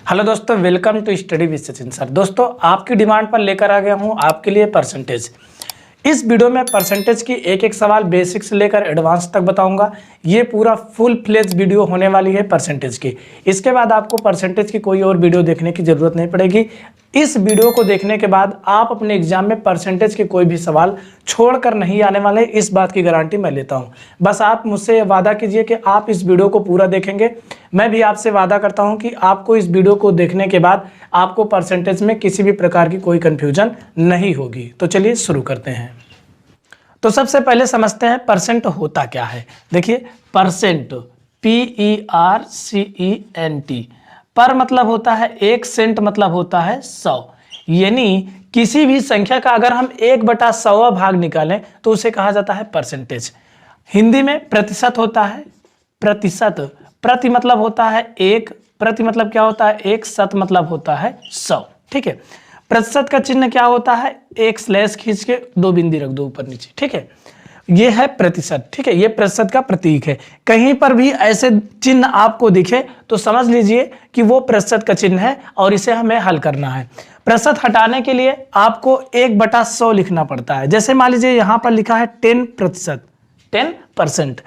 Hello दोस्तों, welcome to study with Sachin sir. दोस्तों, आपकी डिमांड पर लेकर आ गया हूं आपके लिए परसेंटेज। इस वीडियो में परसेंटेज की एक एक सवाल बेसिक से लेकर एडवांस तक बताऊंगा। ये पूरा फुल फ्लेज वीडियो होने वाली है परसेंटेज की। इसके बाद आपको परसेंटेज की कोई और वीडियो देखने की जरूरत नहीं पड़ेगी। इस वीडियो को देखने के बाद आप अपने एग्जाम में परसेंटेज के कोई भी सवाल छोड़कर नहीं आने वाले, इस बात की गारंटी मैं लेता हूं। बस आप मुझसे वादा कीजिए कि आप इस वीडियो को पूरा देखेंगे। मैं भी आपसे वादा करता हूं कि आपको इस वीडियो को देखने के बाद आपको परसेंटेज में किसी भी प्रकार की कोई कंफ्यूजन नहीं होगी। तो चलिए शुरू करते हैं। तो सबसे पहले समझते हैं परसेंट होता क्या है। देखिए, परसेंट PERCENT, पर मतलब होता है एक, सेंट मतलब होता है 100। यानी किसी भी संख्या का अगर हम 1/100 भाग निकालें तो उसे कहा जाता है परसेंटेज। हिंदी में प्रतिशत होता है। प्रतिशत, प्रति मतलब होता है एक, प्रति मतलब क्या होता है एक, शत मतलब होता है 100। ठीक है। प्रतिशत का चिन्ह क्या होता है, एक स्लैश खींच के 2 बिंदी रख दो ऊपर नीचे। ठीक है, ये है प्रतिशत। ठीक है, ये प्रतिशत का प्रतीक है। कहीं पर भी ऐसे चिन्ह आपको दिखे तो समझ लीजिए कि वो प्रतिशत का चिन्ह है और इसे हमें हल करना है। प्रतिशत हटाने के लिए आपको 1/100 लिखना पड़ता है। जैसे मान लीजिए यहाँ पर लिखा है 10%, 10%,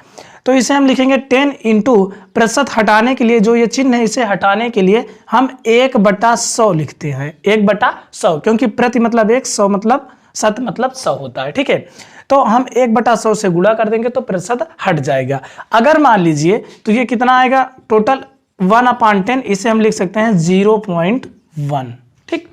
तो इसे हम लिखेंगे 10 इंटू प्रतिशत हटाने के लिए जो ये चिन्ह है, इसे हटाने के लिए हम 1/100 लिखते हैं। 1/100, क्योंकि प्रति मतलब 1, 100 मतलब शत मतलब 100 होता है। ठीक है, तो हम 1/100 से गुणा कर देंगे तो प्रतिशत हट जाएगा। अगर मान लीजिए तो ये कितना आएगा, टोटल 1/10, इसे हम लिख सकते हैं 0.1। ठीक,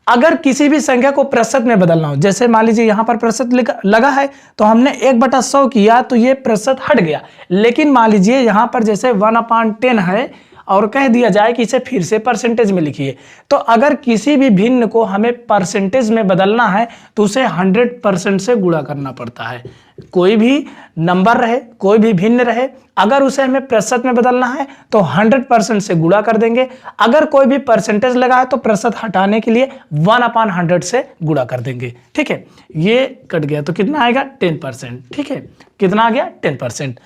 अगर किसी भी संख्या को प्रतिशत में बदलना हो, जैसे मान लीजिए यहां पर प्रतिशत लगा है तो हमने 1/100 किया तो ये प्रतिशत हट गया। लेकिन मान लीजिए यहां पर जैसे 1/10 है और कह दिया जाए कि इसे फिर से परसेंटेज में लिखिए, तो अगर किसी भी भिन्न को हमें परसेंटेज में बदलना है तो उसे 100% से गुणा करना पड़ता है। कोई भी नंबर रहे, कोई भी भिन्न रहे, अगर उसे हमें प्रतिशत में बदलना है तो 100% से गुणा कर देंगे। अगर कोई भी परसेंटेज लगा है तो प्रतिशत हटाने के लिए 1/100 से गुणा कर देंगे। ठीक है, ये कट गया तो कितना आएगा, 10%। ठीक है, कितना आ गया, 10%।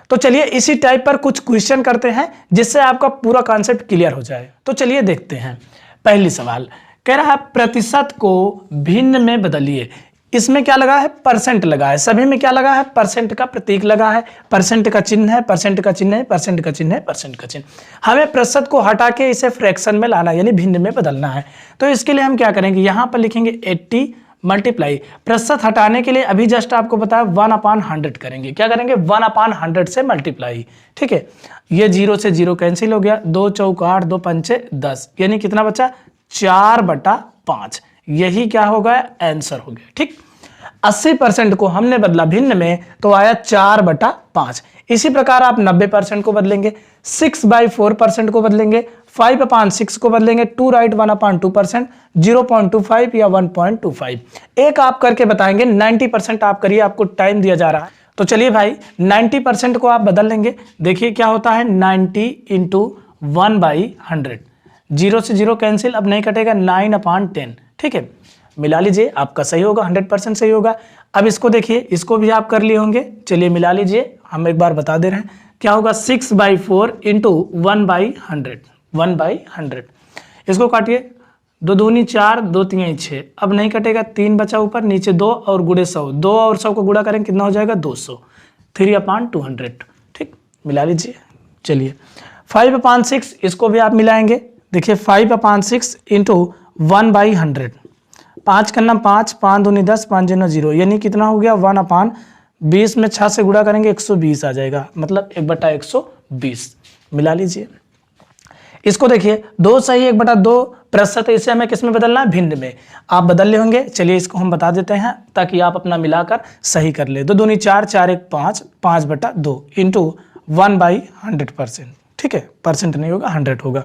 तो चलिए इसी टाइप पर कुछ क्वेश्चन करते हैं जिससे आपका पूरा कॉन्सेप्ट क्लियर हो जाए। तो चलिए देखते हैं। पहली सवाल कह रहा है प्रतिशत को भिन्न में बदलिए। इसमें क्या लगा है, परसेंट लगा है। सभी में क्या लगा है, परसेंट का प्रतीक लगा है, परसेंट का चिन्ह है, परसेंट का चिन्ह है, परसेंट का चिन्ह है, परसेंट का चिन्ह। हमें प्रतिशत को हटा के इसे फ्रैक्शन में लाना यानी भिन्न में बदलना है। तो इसके लिए हम क्या करेंगे, यहां पर लिखेंगे 80 मल्टीप्लाई, प्रतिशत हटाने के लिए अभी जस्ट आपको बताया 1/100 करेंगे। क्या करेंगे, 1/100 से मल्टीप्लाई। ठीक है, ये 0 से 0 कैंसिल हो गया, 2 चौक 8, 2 पंचे 10, यानी कितना बचा, 4/5। यही क्या होगा, आंसर हो गया। ठीक, 80% को हमने बदला भिन्न में तो आया 4/5। इसी प्रकार आप 90% को बदलेंगे, 6/4% को बदलेंगे, 5/6 को बदलेंगे, 2 राइट 1/2%, 0.25 या 1.25। एक आप करके बताएंगे, 90% आप करिए, आपको टाइम दिया जा रहा है। तो चलिए भाई 90% को आप बदल लेंगे। देखिए क्या होता है, 90 इंटू 1/100, 0 से 0 कैंसिल, अब नहीं कटेगा, 9/10। ठीक है, मिला लीजिए, आपका सही होगा, 100% सही होगा। अब इसको देखिए, इसको भी आप कर लिए होंगे। चलिए मिला लीजिए, हम एक बार बता दे रहे हैं क्या होगा, 6/4 इंटू 1/100, 1/100। इसको काटिए, 2 दूनी 4, 2 तीन 6, अब नहीं कटेगा, 3 बचा ऊपर, नीचे 2 और गुणे 100, 2 और 100 को गुणा करेंगे कितना हो जाएगा, 200, 3/200। ठीक, मिला लीजिए। चलिए 5/6, इसको भी आप मिलाएंगे। देखिए 5/6 इंटू 1/100, 5 करना 5, 5 दूनी 10, 5 जीरो 0, यानी कितना हो गया, 1/20 में 6 से गुणा करेंगे 120 आ जाएगा, मतलब 1/120। मिला लीजिए। इसको देखिए, 2 सही 1/2 प्रतिशत, इसे हमें किस में बदलना है, भिन्न में। आप बदल ले होंगे। चलिए इसको हम बता देते हैं ताकि आप अपना मिलाकर सही कर ले। 2 दूनी 4, 4 1 5, 5/2 इंटू 1/100%। ठीक है, परसेंट नहीं होगा, 100 होगा।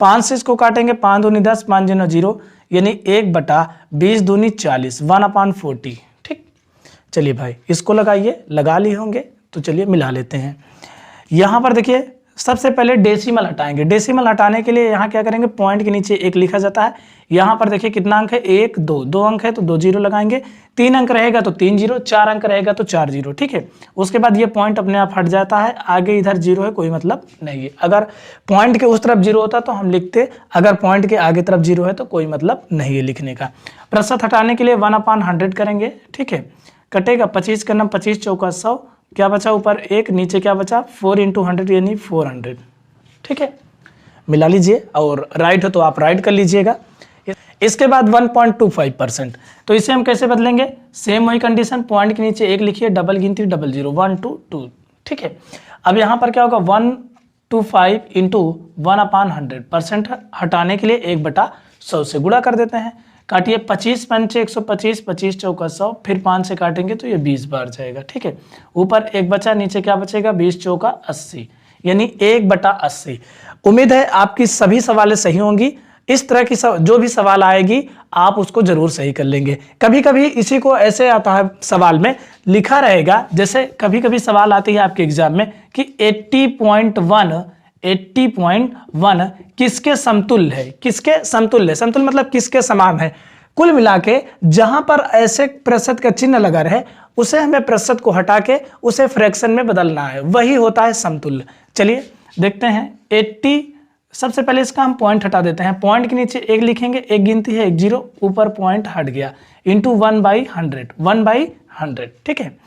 5 से इसको काटेंगे, 5 दूनी 10, 5 जीरो 0, यानी 1/20 दूनी 40, 1/40। ठीक, चलिए भाई इसको लगाइए, लगा लिए होंगे। तो चलिए मिला लेते हैं। यहाँ पर देखिए सबसे पहले डेसिमल हटाएंगे। डेसिमल हटाने के लिए यहाँ क्या करेंगे, पॉइंट के नीचे एक लिखा जाता है। यहाँ पर देखिए कितना अंक है, 1 2, 2 अंक है तो 2 जीरो लगाएंगे। 3 अंक रहेगा तो 3 जीरो, 4 अंक रहेगा तो 4 जीरो, ठीक है। उसके बाद ये पॉइंट अपने आप हट जाता है, आगे इधर जीरो है कोई मतलब नहीं है। अगर पॉइंट के उस तरफ जीरो होता तो हम लिखते, अगर पॉइंट के आगे तरफ जीरो है तो कोई मतलब नहीं है लिखने का। प्रतिशत हटाने के लिए 1/100 करेंगे, ठीक है। कटेगा 25 का नाम 25 चौका 100, क्या बचा ऊपर 1, नीचे क्या बचा 4 × 100 यानी 400, ठीक है। मिला लीजिए और राइट हो तो आप राइट कर लीजिएगा। इसके बाद 1.25%, तो इसे हम कैसे बदलेंगे, सेम वही कंडीशन, पॉइंट के नीचे एक लिखिए, डबल गिनती 00 1 2 2, ठीक है। अब यहाँ पर क्या होगा 125 × 1/100%, परसेंट हटाने के लिए 1/100 से गुणा कर देते हैं। काटिए 25 पंचे 125, 25 चौका 100, फिर 5 से काटेंगे तो ये 20 बार जाएगा, ठीक है। ऊपर 1 बचा, नीचे क्या बचेगा 20 चौका 80 यानी 1/80। उम्मीद है आपकी सभी सवालें सही होंगी। इस तरह की जो भी सवाल आएगी आप उसको जरूर सही कर लेंगे। कभी कभी इसी को ऐसे आता है, सवाल में लिखा रहेगा, जैसे कभी कभी सवाल आती है आपके एग्जाम में कि 80.1 किसके समतुल्य है, किसके समतुल्य, समतुल्य मतलब किसके समान है। कुल मिला के जहां पर ऐसे प्रतिशत का चिन्ह लगा रहे उसे हमें प्रतिशत को हटा के उसे फ्रैक्शन में बदलना है, वही होता है समतुल्य। चलिए देखते हैं 80, सबसे पहले इसका हम पॉइंट हटा देते हैं। पॉइंट के नीचे एक लिखेंगे, एक गिनती है 1 0, ऊपर पॉइंट हट गया, इंटू 1/100, 1/100, ठीक है।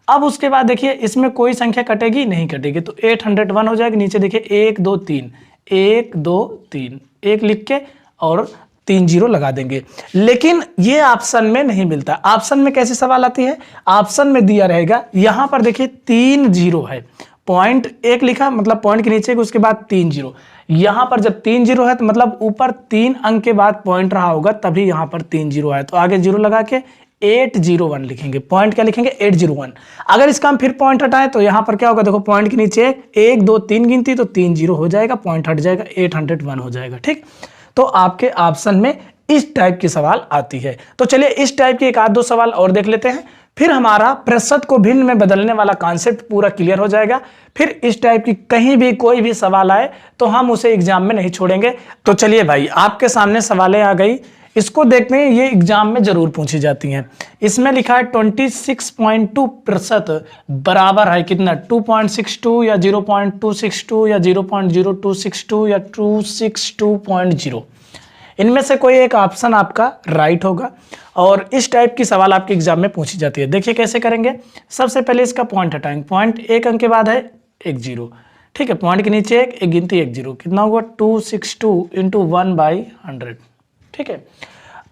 अब उसके बाद देखिए इसमें कोई संख्या कटेगी नहीं, कटेगी तो 801 हो जाएगी। नीचे देखिए 1 2 3, 1 2 3, एक लिख के और 3 जीरो लगा देंगे। लेकिन ये ऑप्शन में नहीं मिलता। ऑप्शन में कैसे सवाल आती है, ऑप्शन में दिया रहेगा, यहां पर देखिए 3 जीरो है, पॉइंट एक लिखा मतलब पॉइंट के नीचे उसके बाद 3 जीरो। यहां पर जब 3 जीरो है तो मतलब ऊपर 3 अंक के बाद पॉइंट रहा होगा, तभी यहां पर 3 जीरो है, तो आगे जीरो लगा के 801 लिखेंगे। पॉइंट क्या लिखेंगे 801। अगर इसका हम फिर पॉइंट हटाएं तो यहां पर क्या होगा, देखो पॉइंट के नीचे 1 2 3 गिनती तो 3 जीरो हो जाएगा, पॉइंट हट जाएगा, 801 हो जाएगा, ठीक। तो आपके ऑप्शन में इस टाइप की सवाल आती है। तो चलिए इस टाइप के एक आध दो सवाल और देख लेते हैं, फिर हमारा प्रतिशत को भिन्न में बदलने वाला कॉन्सेप्ट पूरा क्लियर हो जाएगा। फिर इस टाइप की कहीं भी कोई भी सवाल आए तो हम उसे एग्जाम में नहीं छोड़ेंगे। तो चलिए भाई आपके सामने सवालें आ गई, इसको देखते हैं, ये एग्जाम में जरूर पूछी जाती हैं। इसमें लिखा है 26.2% बराबर है कितना, 2.62 या 0.262 या 0.0262 या 262.0। इनमें से कोई एक ऑप्शन आपका राइट होगा और इस टाइप की सवाल आपके एग्जाम में पूछी जाती है। देखिए कैसे करेंगे, सबसे पहले इसका पॉइंट हटाएंगे। पॉइंट एक अंक के बाद है 1 जीरो, ठीक है। पॉइंट के नीचे एक गिनती 1 जीरो, कितना होगा 262 × 1/100, ठीक है।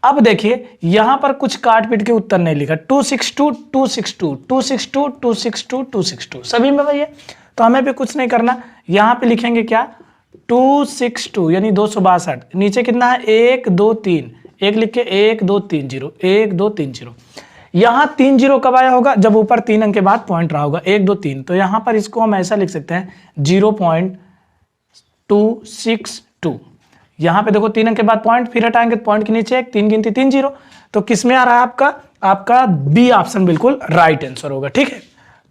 अब देखिए यहां पर कुछ काट पीट के उत्तर नहीं लिखा, 262 262 262 262 262 सभी में वही है, तो हमें भी कुछ नहीं करना। यहां पे लिखेंगे क्या 262 यानी 262, नीचे कितना है 1 2 3, एक लिख के 1 2 3 0, 1 2 3 0। यहां 3 जीरो कब आया होगा, जब ऊपर 3 अंक के बाद पॉइंट रहा होगा 1 2 3, तो यहां पर इसको हम ऐसा लिख सकते हैं 0.262। यहां पे देखो 3 अंक के बाद पॉइंट, फिर हटाएंगे पॉइंट के नीचे एक, 3 गिनती 3 जीरो, तो किसमें आ रहा है आपका बी ऑप्शन बिल्कुल राइट आंसर होगा, ठीक है।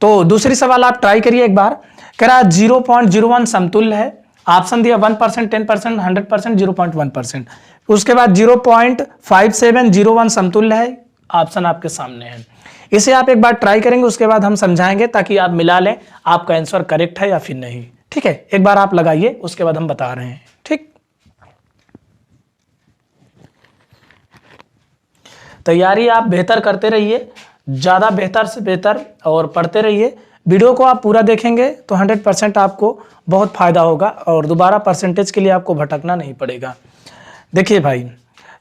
तो दूसरी सवाल आप ट्राई करिए एक बार। कह रहा 0.01 समतुल्य है, ऑप्शन दिया 1%, 10%, 100%, 0.1%। उसके बाद 0.5701 समतुल्य है, ऑप्शन आपके सामने है। इसे आप एक बार ट्राई करेंगे, उसके बाद हम समझाएंगे ताकि आप मिला लें आपका आंसर करेक्ट है या फिर नहीं, ठीक है। एक बार आप लगाइए, उसके बाद हम बता रहे हैं, ठीक। तैयारी आप बेहतर करते रहिए, ज़्यादा बेहतर से बेहतर और पढ़ते रहिए। वीडियो को आप पूरा देखेंगे तो 100% आपको बहुत फायदा होगा और दोबारा परसेंटेज के लिए आपको भटकना नहीं पड़ेगा। देखिए भाई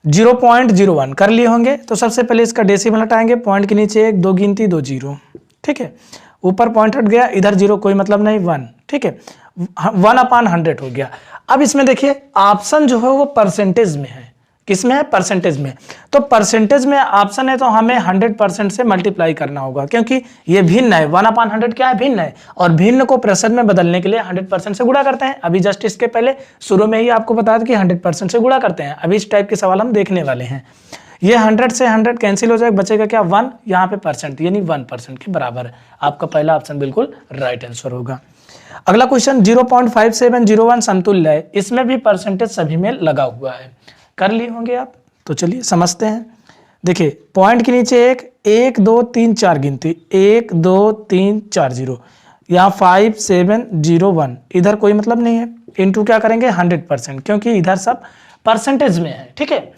0.01 कर लिए होंगे, तो सबसे पहले इसका डेसिमल हटाएंगे। पॉइंट के नीचे 1 2 गिनती 2 जीरो, ठीक है। ऊपर पॉइंट हट गया, इधर जीरो कोई मतलब नहीं, 1, ठीक है। 1/100 हो गया। अब इसमें देखिए ऑप्शन जो है वो परसेंटेज में है, किसमें है, परसेंटेज में। तो परसेंटेज में ऑप्शन है तो हमें 100% से मल्टीप्लाई करना होगा, क्योंकि ये भिन्न है। 1/100 क्या है, भिन्न है, और भिन्न को प्रतिशत में बदलने के लिए 100% से गुणा करते हैं। अभी जस्ट इसके पहले शुरू में ही आपको बता दें कि 100% से गुणा करते हैं। अभी इस टाइप के सवाल हम देखने वाले हैं। ये 100 से 100 कैंसिल हो जाएगा, बचेगा क्या 1, यहाँ पे परसेंट यानी 1% के बराबर है। आपका पहला ऑप्शन बिल्कुल राइट आंसर होगा। अगला क्वेश्चन 0.5701 समतुल्य है, इसमें भी परसेंटेज सभी में लगा हुआ है। कर लिए होंगे आप, तो चलिए समझते हैं। देखिए पॉइंट के नीचे 1 2 3 4 गिनती, 1 2 3 4 0, यहाँ 5 7 0 1, इधर कोई मतलब नहीं है। इनटू क्या करेंगे 100%, क्योंकि इधर सब परसेंटेज में है। ठीक है,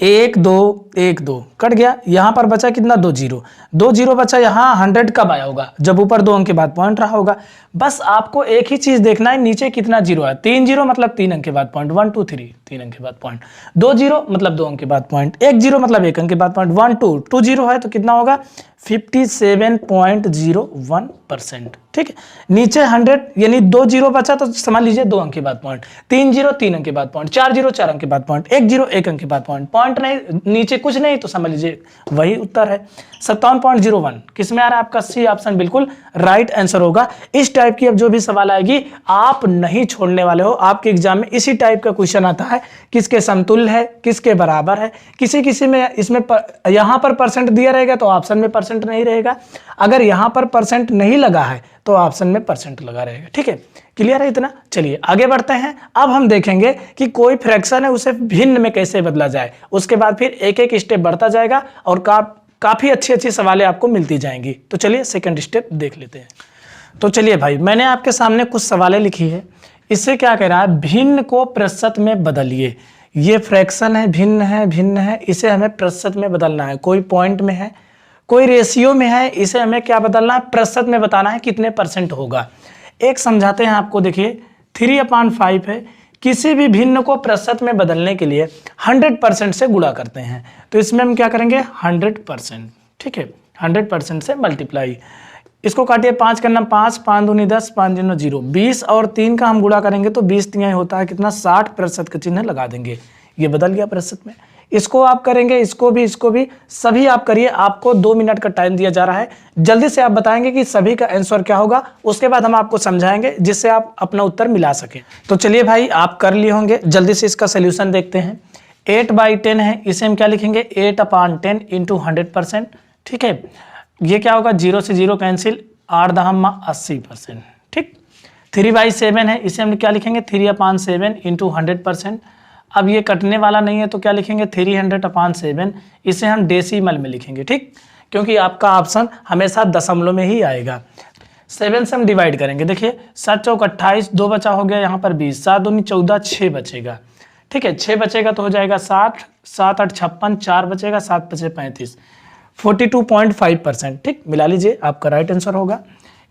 1 2 1 2 कट गया, यहाँ पर बचा कितना 2 0, 2 0 बचा। यहाँ 100 कब आया होगा, जब ऊपर 2 अंक के बाद पॉइंट रहा होगा। बस आपको एक ही चीज देखना है, नीचे कितना जीरो है। 3 0 मतलब 3 अंक के बाद पॉइंट, 1 2 3 3 अंक के बाद पॉइंट, 2 0 मतलब 2 अंक के बाद पॉइंट, 1 0 मतलब 1 अंक के बाद पॉइंट, 1 2 2 0 है तो कितना होगा 57.01%। ठीक है, नीचे 100 यानी 2 0 बचा तो समझ लीजिए 2 अंक के बाद पॉइंट, 3 0 3 अंक के बाद पॉइंट, 4 0 4 अंक के बाद पॉइंट, 1 0 1 अंक के बाद पॉइंट, पॉइंट नहीं नीचे कुछ नहीं तो समझ लीजिए वही उत्तर है 57.01। किसमें आ रहा है आपका सी ऑप्शन, बिल्कुल राइट आंसर होगा। इस टाइप की अब जो भी सवाल आएगी आप नहीं छोड़ने वाले हो। आपके एग्जाम में इसी टाइप का क्वेश्चन आता है, किसके समतुल्य है, किसके बराबर है। किसी में इसमें यहां पर परसेंट दिया रहेगा तो ऑप्शन में परसेंट नहीं रहेगा, अगर यहां पर परसेंट नहीं लगा है तो ऑप्शन में परसेंट लगा रहेगा। ठीक है, क्लियर है इतना। चलिए आगे बढ़ते हैं। अब हम देखेंगे कि कोई फ्रैक्शन है उसे भिन्न में कैसे बदला जाए, उसके बाद फिर एक एक स्टेप बढ़ता जाएगा और काफी अच्छी सवालें आपको मिलती जाएंगी। तो चलिए सेकंड स्टेप देख लेते हैं। तो चलिए भाई, मैंने आपके सामने कुछ सवालें लिखी है। इससे क्या कह रहा है, भिन्न को प्रतिशत में बदलिए। ये फ्रैक्शन है, भिन्न है, इसे हमें प्रतिशत में बदलना है। कोई पॉइंट में है, कोई रेशियो में है, इसे हमें क्या बदलना है, प्रतिशत में बताना है कितने परसेंट होगा। एक समझाते हैं आपको, देखिए 3/5 है, किसी भी भिन्न को प्रतिशत में बदलने के लिए 100% से गुणा करते हैं। तो इसमें हम क्या करेंगे 100%। ठीक है, 100% से मल्टीप्लाई, इसको काटिए 5 करना 5, 5 दूनी 10, 5 दूनी 0, 20 और 3 का हम गुणा करेंगे तो 20 तिहाई होता है कितना 60% का चिन्ह लगा देंगे, ये बदल गया प्रतिशत में। इसको आप करेंगे, इसको भी सभी आप करिए। आपको 2 मिनट का टाइम दिया जा रहा है, जल्दी से आप बताएंगे कि सभी का आंसर क्या होगा, उसके बाद हम आपको समझाएंगे जिससे आप अपना उत्तर मिला सकें। तो चलिए भाई, आप कर लिए होंगे, जल्दी से इसका सोल्यूशन देखते हैं। 8/10 है, इसे हम क्या लिखेंगे 8/10 इंटू 100%। ठीक है, ये क्या होगा 0 से 0 कैंसिल, 8×80%। ठीक, 3/7 है, इसे हम क्या लिखेंगे 3/7 इंटू 100%। अब ये कटने वाला नहीं है तो क्या लिखेंगे 300/7, इसे हम डेसिमल में लिखेंगे। ठीक, क्योंकि आपका ऑप्शन हमेशा दशमलव में ही आएगा। 7 से हम डिवाइड करेंगे, देखिए 7 चौक 28, 2 बचा हो गया यहाँ पर 20, 7 दूनी 14, 6 बचेगा। ठीक है, 6 बचेगा तो हो जाएगा 60, 7 8 56, 4 बचेगा, 7 5 35, 42.5%। ठीक, मिला लीजिए, आपका राइट आंसर होगा।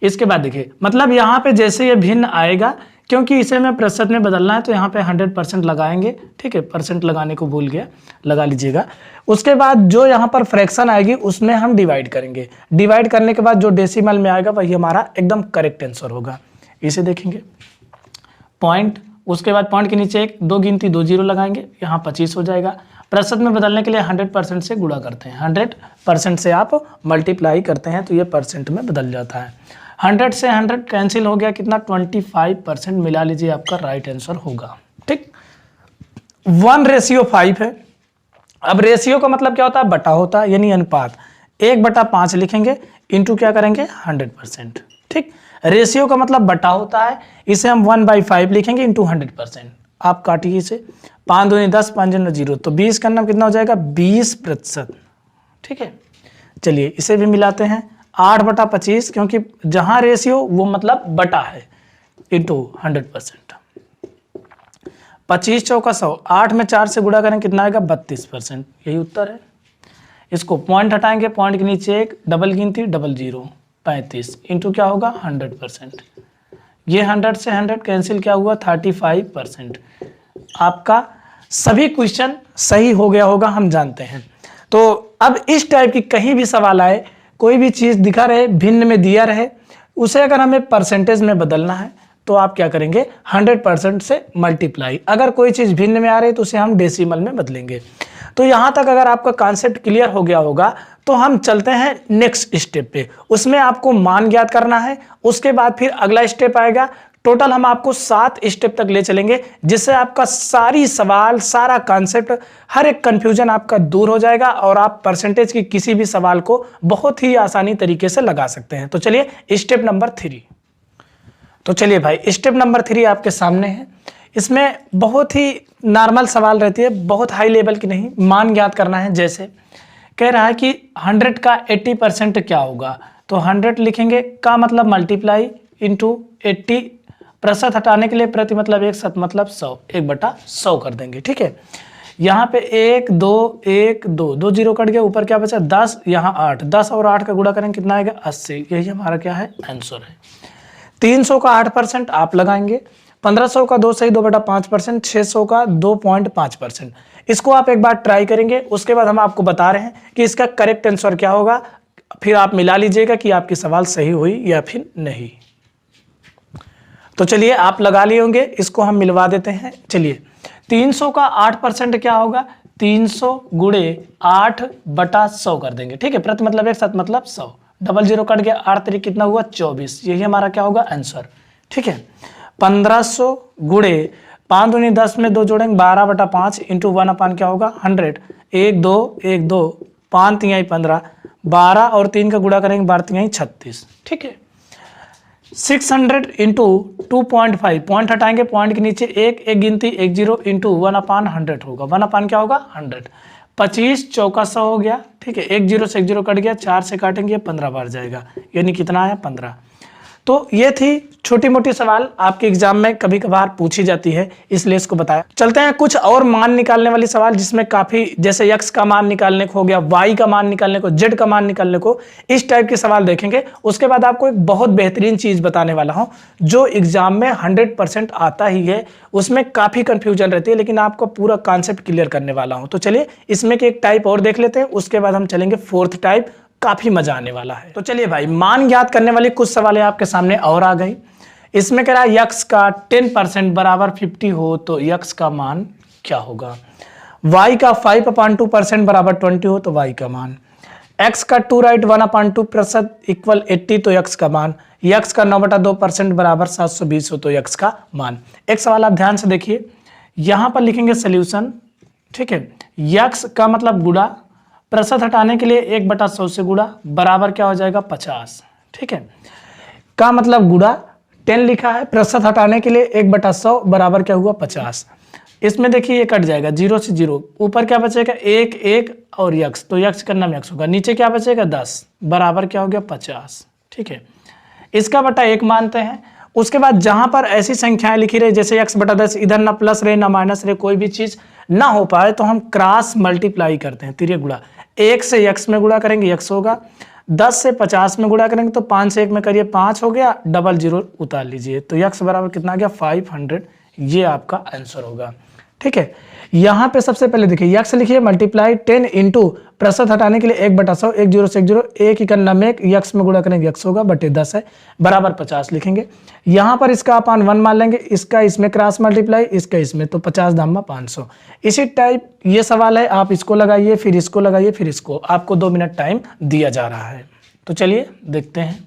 इसके बाद देखिए, मतलब यहाँ पे जैसे ये भिन्न आएगा, क्योंकि इसे हमें प्रतिशत में बदलना है तो यहाँ पे 100% लगाएंगे। ठीक है, परसेंट लगाने को भूल गया, लगा लीजिएगा। उसके बाद जो यहाँ पर फ्रैक्शन आएगी उसमें हम डिवाइड करेंगे। डिवाइड करने के बाद जो डेसिमल में आएगा वही हमारा एकदम करेक्ट आंसर होगा। इसे देखेंगे पॉइंट, उसके बाद पॉइंट के नीचे 2 गिनती 2 0 लगाएंगे, यहाँ 25 हो जाएगा। प्रतिशत में बदलने के लिए 100% से गुणा करते हैं, 100% से आप मल्टीप्लाई करते हैं तो ये परसेंट में बदल जाता है। 100 से 100 कैंसिल हो गया, कितना 25%, मिला लीजिए, आपका राइट आंसर होगा। ठीक, 1:5 है। अब रेशियो का मतलब क्या होता है, बटा होता है, यानी अनुपात। 1/5 लिखेंगे, इंटू क्या करेंगे 100%। ठीक, रेशियो का मतलब बटा होता है, इसे हम 1/5 लिखेंगे इंटू 100%। आप काटिए इसे, 5 दूनी 10, 5 दूनी 0, तो 20 का नाम कितना हो जाएगा 20%। ठीक है, चलिए इसे भी मिलाते हैं, 8/25, क्योंकि जहां रेशियो वो मतलब बटा है, इंटू 100%। 25 चौका 100, 8 में 4 से गुणा करें कितना आएगा 32%, यही उत्तर है। इसको पॉइंट हटाएंगे, पॉइंट के नीचे 1 डबल गिनती 00, 35 इंटू क्या होगा 100%। ये 100 से 100 कैंसिल क्या हुआ 35%। आपका सभी क्वेश्चन सही हो गया होगा, हम जानते हैं। तो अब इस टाइप की कहीं भी सवाल आए, कोई भी चीज दिखा रहे, भिन्न में दिया रहे, उसे अगर हमें परसेंटेज में बदलना है तो आप क्या करेंगे 100% से मल्टीप्लाई। अगर कोई चीज भिन्न में आ रही है तो उसे हम डेसिमल में बदलेंगे। तो यहां तक अगर आपका कॉन्सेप्ट क्लियर हो गया होगा तो हम चलते हैं नेक्स्ट स्टेप पे। उसमें आपको मान ज्ञात करना है, उसके बाद फिर अगला स्टेप आएगा। टोटल हम आपको 7 स्टेप तक ले चलेंगे, जिससे आपका सारी सवाल, सारा कॉन्सेप्ट, हर एक कंफ्यूजन आपका दूर हो जाएगा और आप परसेंटेज की किसी भी सवाल को बहुत ही आसानी तरीके से लगा सकते हैं। तो चलिए स्टेप नंबर 3। तो चलिए भाई, स्टेप नंबर 3 आपके सामने है। इसमें बहुत ही नॉर्मल सवाल रहती है, बहुत हाई लेवल की नहीं, मान ज्ञात करना है। जैसे कह रहा है कि 100 का 80% क्या होगा, तो 100 लिखेंगे, का मतलब मल्टीप्लाई इंटू 80, प्रतिशत हटाने के लिए प्रति मतलब 1, शत मतलब 100, 1/100 कर देंगे। ठीक है, यहाँ पे 1 2 1 2 2 जीरो कट गया, ऊपर क्या बचा 10, यहाँ 8, 10 और 8 का गुणा करेंगे कितना आएगा 80। यही हमारा क्या है आंसर है। 300 का 8% आप लगाएंगे, 1500 का 2 सही 2/5%, 600 का 2.5%। इसको आप एक बार ट्राई करेंगे, उसके बाद हम आपको बता रहे हैं कि इसका करेक्ट आंसर क्या होगा, फिर आप मिला लीजिएगा कि आपकी सवाल सही हुई या फिर नहीं। तो चलिए आप लगा लिए होंगे, इसको हम मिलवा देते हैं। चलिए 300 का 8% क्या होगा, 300 गुणे 8/100 कर देंगे। ठीक है, प्रति मतलब 1, शत मतलब 100, डबल जीरो कट गया, 8 3 कितना हुआ 24, यही हमारा क्या होगा आंसर। ठीक है, 1500 गुणे 5 दूनी 10 में 2 जोड़ेंगे 12/5 इंटू 1 क्या होगा 100, 1 2 1 2 5 3 15, 12 और 3 का गुणा करेंगे 12 3 36। ठीक है, 600 इंटू 2.5, पॉइंट हटाएंगे, पॉइंट के नीचे एक गिनती 1 0 इंटू 1/100 होगा, 1 क्या होगा 100, 25 चौका 100 हो गया। ठीक है, 1 0 से 1 0 कट गया, 4 से काटेंगे 15 बार जाएगा, यानी कितना है 15। तो ये थी छोटी मोटी सवाल, आपके एग्जाम में कभी कभार पूछी जाती है, इसलिए इसको बताया। चलते हैं कुछ और मान निकालने वाली सवाल, जिसमें काफी, जैसे x का मान निकालने को हो गया, y का मान निकालने को, z का मान निकालने को, इस टाइप के सवाल देखेंगे। उसके बाद आपको एक बहुत बेहतरीन चीज बताने वाला हूं, जो एग्जाम में 100% आता ही है, उसमें काफी कंफ्यूजन रहती है, लेकिन आपको पूरा कॉन्सेप्ट क्लियर करने वाला हूं। तो चलिए इसमें के एक टाइप और देख लेते हैं, उसके बाद हम चलेंगे 4th टाइप, काफी मजा आने वाला है। तो चलिए भाई, मान ज्ञात करने वाली कुछ सवाल आपके सामने और आ गई। इसमें कह रहा है x का 10% बराबर 50 हो तो x का मान क्या होगा, y का 5/2% बराबर 20 हो तो y का मान, x का 2 राइट 1/2% इक्वल 80 तो x का मान, x का 9/2% बराबर 720 हो तो x का मान। एक सवाल आप ध्यान से देखिए, यहां पर लिखेंगे सोल्यूशन। ठीक है, x का मतलब गुणा, प्रतिशत हटाने के लिए 1/100 से गुणा, बराबर क्या हो जाएगा 50। ठीक है, का मतलब गुणा 10 लिखा है, प्रतिशत हटाने के लिए 1/100 बराबर क्या हुआ 50। इसमें देखिए ये कट जाएगा, 0 से 0, ऊपर क्या बचेगा 1 1 और x, तो x का नाम x होगा, नीचे क्या बचेगा 10, बराबर क्या हो गया 50। ठीक है, इसका बटा 1 मानते हैं। उसके बाद जहां पर ऐसी संख्याएं लिखी रही जैसे x/10, इधर ना प्लस रहे ना माइनस रहे, कोई भी चीज ना हो पाए, तो हम क्रॉस मल्टीप्लाई करते हैं, तिर्यक गुणा। 1 से x में गुणा करेंगे x होगा, 10 से 50 में गुणा करेंगे तो 5 से 1 में करिए 5 हो गया, डबल जीरो उतार लीजिए, तो x बराबर कितना आ गया 500, ये आपका आंसर होगा। ठीक है, यहां पे सबसे पहले देखिए x लिखिए मल्टीप्लाई 10 इंटू प्रतिशत हटाने के लिए 1/100, 1 0 से 1 0, 1 1 में x में गुणा करेंगे x होगा, बटे 10 है, बराबर 50 लिखेंगे। यहां पर इसका अपन 1 मान लेंगे, इसका इसमें क्रॉस मल्टीप्लाई, इसका इसमें, तो 50 दाम 500। इसी टाइप ये सवाल है, आप इसको लगाइए, फिर इसको लगाइए, फिर इसको, आपको 2 मिनट टाइम दिया जा रहा है। तो चलिए देखते हैं,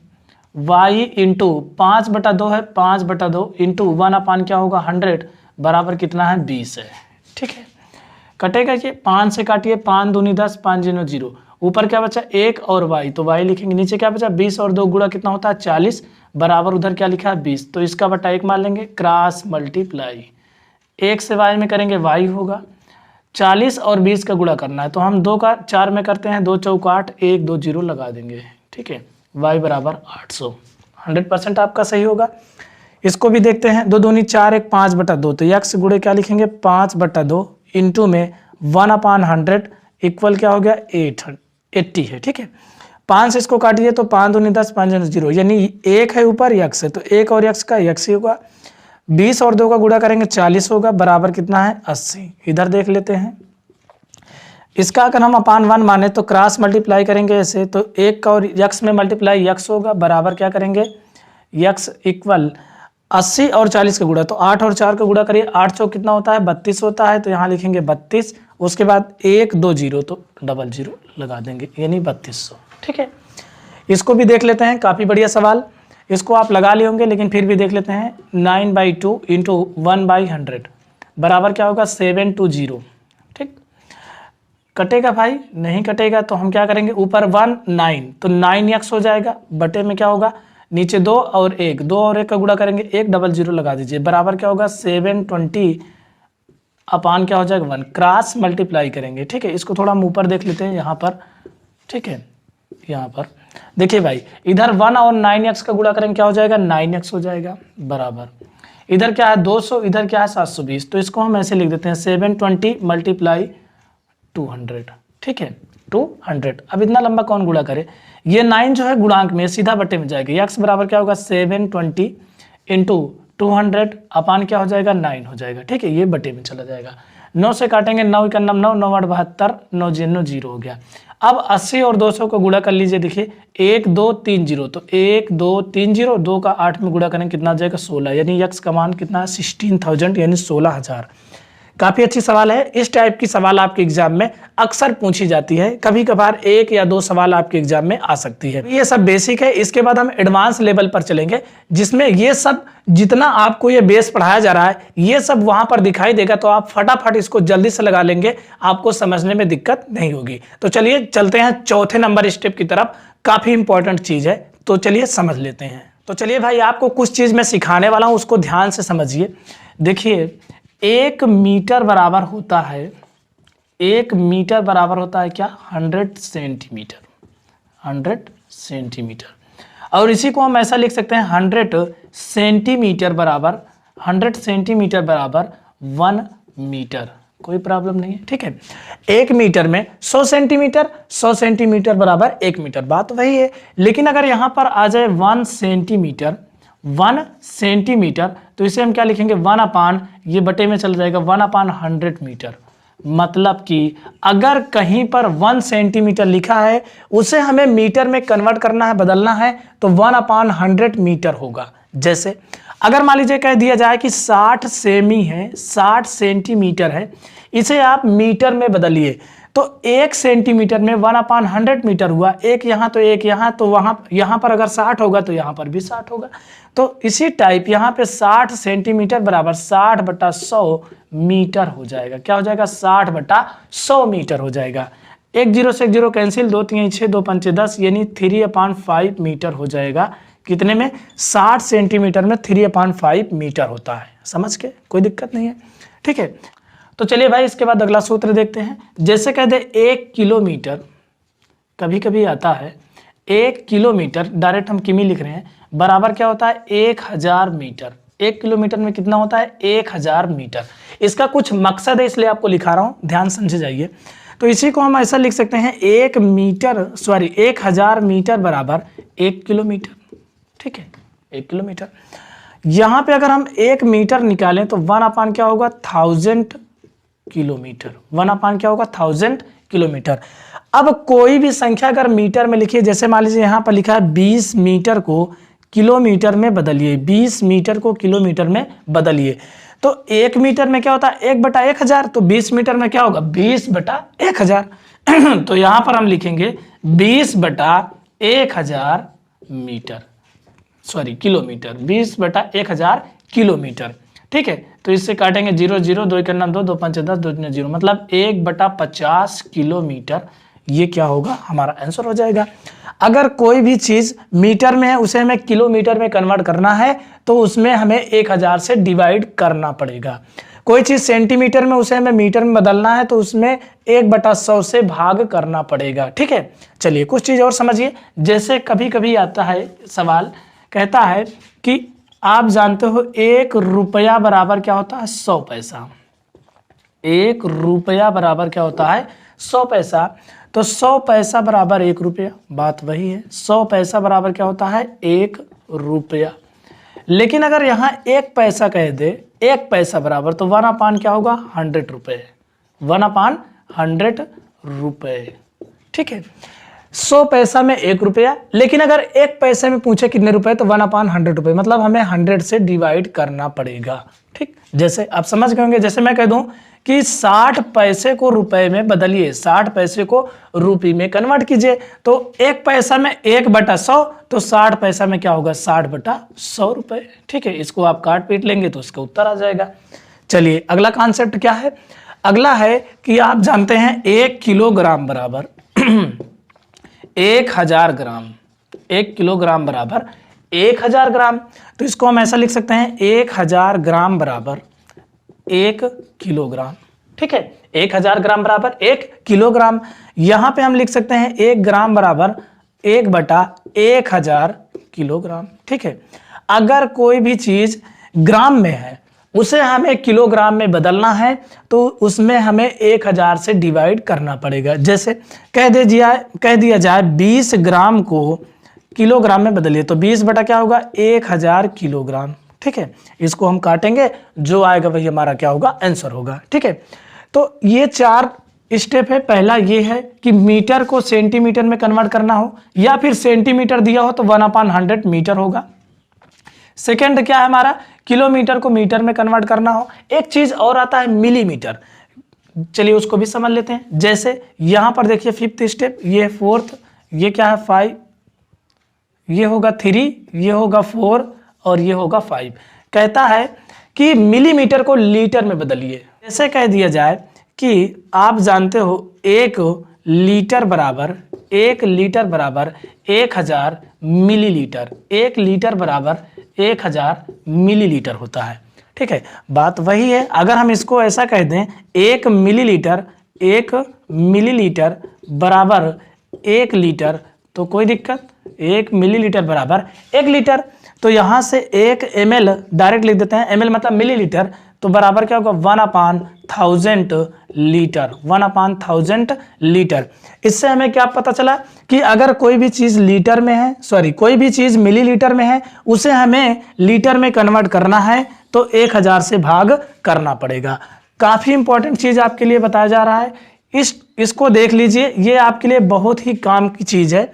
y इंटू 5/2 है, 5/2 इंटू 1 क्या होगा 100, बराबर कितना है 20 है। ठीक है, कटेगा ये, 5 से काटिए, 5 दूनी 10, 5 जीरो 0, ऊपर क्या बचा 1 और y, तो y लिखेंगे, नीचे क्या बचा 20 और 2 गुणा कितना होता है 40, बराबर उधर क्या लिखा है 20, तो इसका बटा 1 मान लेंगे, क्रॉस मल्टीप्लाई, 1 से y में करेंगे y होगा, 40 और 20 का गुणा करना है, तो हम 2 का 4 में करते हैं, 2 चौक 8, 1 2 0 लगा देंगे। ठीक है, y बराबर 800, 100% आपका सही होगा। इसको भी देखते हैं, 2 दूनी 4 1 5/2, तो x गुणे क्या लिखेंगे 5/2 इंटू में 1/100 इक्वल क्या हो गया 80 है। ठीक है, 5 से इसको काटिए तो 5 दूनी 10, 5 0, यानी 1 है ऊपर x है, तो 1 और x का x ही होगा, 20 और 2 का गुणा करेंगे 40 होगा, बराबर कितना है 80। इधर देख लेते हैं, इसका अगर हम अपान 1 माने तो क्रॉस मल्टीप्लाई करेंगे ऐसे, तो 1 का और x में मल्टीप्लाई x होगा, बराबर क्या करेंगे x इक्वल 80 और 40 का गुणा, तो 8 और 4 का गुणा करिए, 8 चौक कितना होता है 32 होता है, तो यहाँ लिखेंगे 32, उसके बाद 1 2 0, तो डबल जीरो लगा देंगे, यानी 3200। ठीक है, इसको भी देख लेते हैं, काफ़ी बढ़िया सवाल, इसको आप लगा लिए होंगे, लेकिन फिर भी देख लेते हैं। 9/2 इंटू 1/100 बराबर क्या होगा 720। ठीक, कटेगा भाई नहीं कटेगा, तो हम क्या करेंगे, ऊपर 1 9, तो 9x हो जाएगा, बटे में क्या होगा नीचे 2 और 1, 2 और 1 का गुणा करेंगे, 1 डबल 0 लगा दीजिए, बराबर क्या होगा 720 अपान क्या हो जाएगा 1, क्रॉस मल्टीप्लाई करेंगे। ठीक है, इसको थोड़ा हम ऊपर देख लेते हैं यहाँ पर। ठीक है, यहाँ पर देखिए भाई, इधर 1 और 9x का गुणा करेंगे, क्या हो जाएगा 9x हो जाएगा, बराबर इधर क्या है 200, इधर क्या है 720, तो इसको हम ऐसे लिख देते हैं 720 मल्टीप्लाई 200। ठीक है, 200। अब इतना लंबा कौन गुणा करे, ये 9 जो है गुणांक में सीधा बट्टे में जाएगा, x बराबर क्या होगा 720 इंटू 200 अपान क्या हो जाएगा 9 हो जाएगा। ठीक है, ये बटे में चला जाएगा, 9 से काटेंगे, 9 का 9, 9 8 72, 9 0 0 हो गया। अब 80 और 200 को गुणा कर लीजिए, देखिए 1 2 3 0, तो 1 2 3 0, 2 का 8 में गुणा करेंगे कितना आ जाएगा 16, यानी x का मान कितना है 16,000 यानी 16,000। काफी अच्छी सवाल है। इस टाइप की सवाल आपके एग्जाम में अक्सर पूछी जाती है, कभी कभार 1 या 2 सवाल आपके एग्जाम में आ सकती है। ये सब बेसिक है, इसके बाद हम एडवांस लेवल पर चलेंगे, जिसमें ये सब जितना आपको ये बेस पढ़ाया जा रहा है ये सब वहां पर दिखाई देगा, तो आप फटाफट इसको जल्दी से लगा लेंगे, आपको समझने में दिक्कत नहीं होगी। तो चलिए चलते हैं चौथे नंबर स्टेप की तरफ, काफी इंपॉर्टेंट चीज है, तो चलिए समझ लेते हैं। तो चलिए भाई, आपको कुछ चीज मैं सिखाने वाला हूं, उसको ध्यान से समझिए। देखिए 1 मीटर बराबर होता है, 1 मीटर बराबर होता है क्या 100 सेंटीमीटर, 100 सेंटीमीटर। और इसी को हम ऐसा लिख सकते हैं 100 सेंटीमीटर बराबर, 100 सेंटीमीटर बराबर 1 मीटर, कोई प्रॉब्लम नहीं है। ठीक है, 1 मीटर में 100 सेंटीमीटर, 100 सेंटीमीटर बराबर 1 मीटर, बात वही है। लेकिन अगर यहाँ पर आ जाए 1 सेंटीमीटर, 1 सेंटीमीटर, तो इसे हम क्या लिखेंगे 1 अपान, ये बटे में चल जाएगा 1 अपान 100 मीटर। मतलब कि अगर कहीं पर 1 सेंटीमीटर लिखा है उसे हमें मीटर में कन्वर्ट करना है, बदलना है, तो 1 अपान 100 मीटर होगा। जैसे अगर मान लीजिए कह दिया जाए कि 60 सेमी है, 60 सेंटीमीटर है, इसे आप मीटर में बदलिए, तो 1 सेंटीमीटर में 1 अपान 100 मीटर हुआ, एक यहाँ तो एक यहाँ, तो वहाँ यहाँ पर अगर 60 होगा तो यहाँ पर भी 60 होगा। तो इसी टाइप यहाँ पे 60 सेंटीमीटर बराबर 60 बटा 100 मीटर हो जाएगा। क्या हो जाएगा 60 बटा 100 मीटर हो जाएगा। 1 0 से 1 0 कैंसिल, 2 3 6 2 5 10, यानी 3/5 मीटर हो जाएगा। कितने में 60 सेंटीमीटर में 3/5 मीटर होता है। समझ के कोई दिक्कत नहीं है। ठीक है, तो चलिए भाई इसके बाद अगला सूत्र देखते हैं। जैसे कह दे 1 किलोमीटर, कभी कभी आता है 1 किलोमीटर, डायरेक्ट हम किमी लिख रहे हैं, बराबर क्या होता है 1000 मीटर। 1 किलोमीटर में कितना होता है 1000 मीटर। इसका कुछ मकसद है इसलिए आपको लिखा रहा हूं, ध्यान समझे जाइए। तो इसी को हम ऐसा लिख सकते हैं 1000 मीटर बराबर 1 किलोमीटर। ठीक है, 1 किलोमीटर। यहां पे अगर हम 1 मीटर निकालें तो 1 अपान क्या होगा 1000 किलोमीटर, 1 अपान क्या होगा 1000 किलोमीटर। अब कोई भी संख्या अगर मीटर में लिखिए, जैसे मान लीजिए यहाँ पर लिखा है 20 मीटर को किलोमीटर में बदलिए, 20 मीटर को किलोमीटर में बदलिए, तो 1 मीटर में क्या होता है 1/1000, तो 20 मीटर में क्या होगा 20/1000। तो यहाँ पर हम लिखेंगे 20/1000 मीटर, सॉरी किलोमीटर, 20/1000 किलोमीटर। ठीक है, तो इससे काटेंगे 0 0, 2 1 9 2, 2 5 10, 2 3 0, मतलब 1/50 किलोमीटर। ये क्या होगा हमारा आंसर हो जाएगा। अगर कोई भी चीज मीटर में है उसे हमें किलोमीटर में कन्वर्ट करना है तो उसमें हमें 1000 से डिवाइड करना पड़ेगा। कोई चीज सेंटीमीटर में उसे हमें मीटर में बदलना है तो उसमें 1/100 से भाग करना पड़ेगा। ठीक है, चलिए कुछ चीज और समझिए। जैसे कभी कभी आता है सवाल, कहता है कि आप जानते हो 1 रुपया बराबर क्या होता है 100 पैसा। 1 रुपया बराबर क्या होता है 100 पैसा, तो 100 पैसा बराबर 1 रुपया, बात वही है। 100 पैसा बराबर क्या होता है 1 रुपया। लेकिन अगर यहाँ 1 पैसा कह दे, 1 पैसा बराबर, तो 1 अपान क्या होगा 100 रुपये, 1 अपान 100 रुपये। ठीक है, 100 पैसा में 1 रुपया, लेकिन अगर 1 पैसे में पूछे कितने रुपए तो 1 अपान 100 रुपये, मतलब हमें 100 से डिवाइड करना पड़ेगा। ठीक, जैसे आप समझ गए होंगे, जैसे मैं कह दूं कि 60 पैसे को रुपए में बदलिए, 60 पैसे को रुपये में कन्वर्ट कीजिए, तो 1 पैसा में 1/100, तो 60 पैसा में क्या होगा 60/100 रुपये। ठीक है, इसको आप काट पीट लेंगे तो इसका उत्तर आ जाएगा। चलिए अगला कॉन्सेप्ट क्या है, अगला है कि आप जानते हैं 1 किलोग्राम बराबर 1000 ग्राम, 1 किलोग्राम बराबर 1000 ग्राम, तो इसको हम ऐसा लिख सकते हैं 1000 ग्राम बराबर 1 किलोग्राम। ठीक है, 1000 ग्राम बराबर 1 किलोग्राम। यहां पे हम लिख सकते हैं 1 ग्राम बराबर 1/1000 किलोग्राम। ठीक है, अगर कोई भी चीज ग्राम में है उसे हमें किलोग्राम में बदलना है तो उसमें हमें 1000 से डिवाइड करना पड़ेगा। जैसे कह दिया जाए 20 ग्राम को किलोग्राम में बदलिए, तो 20 बटा क्या होगा 1000 किलोग्राम। ठीक है, इसको हम काटेंगे, जो आएगा वही हमारा क्या होगा आंसर होगा। ठीक है, तो ये 4 स्टेप है। पहला ये है कि मीटर को सेंटीमीटर में कन्वर्ट करना हो, या फिर सेंटीमीटर दिया हो तो 1/100 मीटर होगा। सेकंड क्या है हमारा, किलोमीटर को मीटर में कन्वर्ट करना हो। एक चीज और आता है मिलीमीटर, चलिए उसको भी समझ लेते हैं। जैसे यहां पर देखिए 5th स्टेप, ये 4th, ये क्या है 5, ये होगा 3, ये होगा 4 और ये होगा 5। कहता है कि मिलीमीटर को लीटर में बदलिए। जैसे कह दिया जाए कि आप जानते हो 1 लीटर बराबर 1000 मिलीलीटर, 1 लीटर बराबर 1000 मिलीलीटर होता है। ठीक है, बात वही है। अगर हम इसको ऐसा कह दें 1 मिलीलीटर बराबर 1 लीटर, तो कोई दिक्कत, 1 मिलीलीटर बराबर 1 लीटर। तो यहां से 1 ml डायरेक्ट लिख देते हैं, ml मतलब मिलीलीटर, तो बराबर क्या होगा 1/1000 लीटर, 1/1000 लीटर। इससे हमें क्या पता चला कि अगर कोई भी चीज लीटर में है, कोई भी चीज मिलीलीटर में है, उसे हमें लीटर में कन्वर्ट करना है तो 1000 से भाग करना पड़ेगा। काफी इंपॉर्टेंट चीज आपके लिए बताया जा रहा है, इसको देख लीजिए, ये आपके लिए बहुत ही काम की चीज है।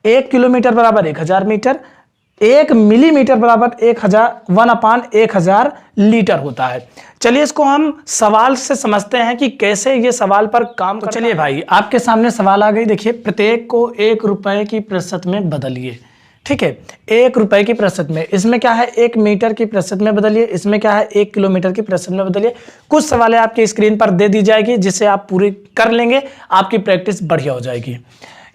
1 किलोमीटर बराबर 1000 मीटर, 1 मिलीमीटर बराबर 1/1000 लीटर होता है। चलिए इसको हम सवाल से समझते हैं कि कैसे ये सवाल पर काम करता है। चलिए भाई, आपके सामने सवाल आ गई, देखिए प्रत्येक को 1 रुपए की प्रतिशत में बदलिए। ठीक है, 1 रुपए की प्रतिशत में, इसमें क्या है 1 मीटर की प्रतिशत में बदलिए, इसमें क्या है 1 किलोमीटर की प्रतिशत में बदलिए। कुछ सवालें आपकी स्क्रीन पर दे दी जाएगी जिसे आप पूरी कर लेंगे, आपकी प्रैक्टिस बढ़िया हो जाएगी।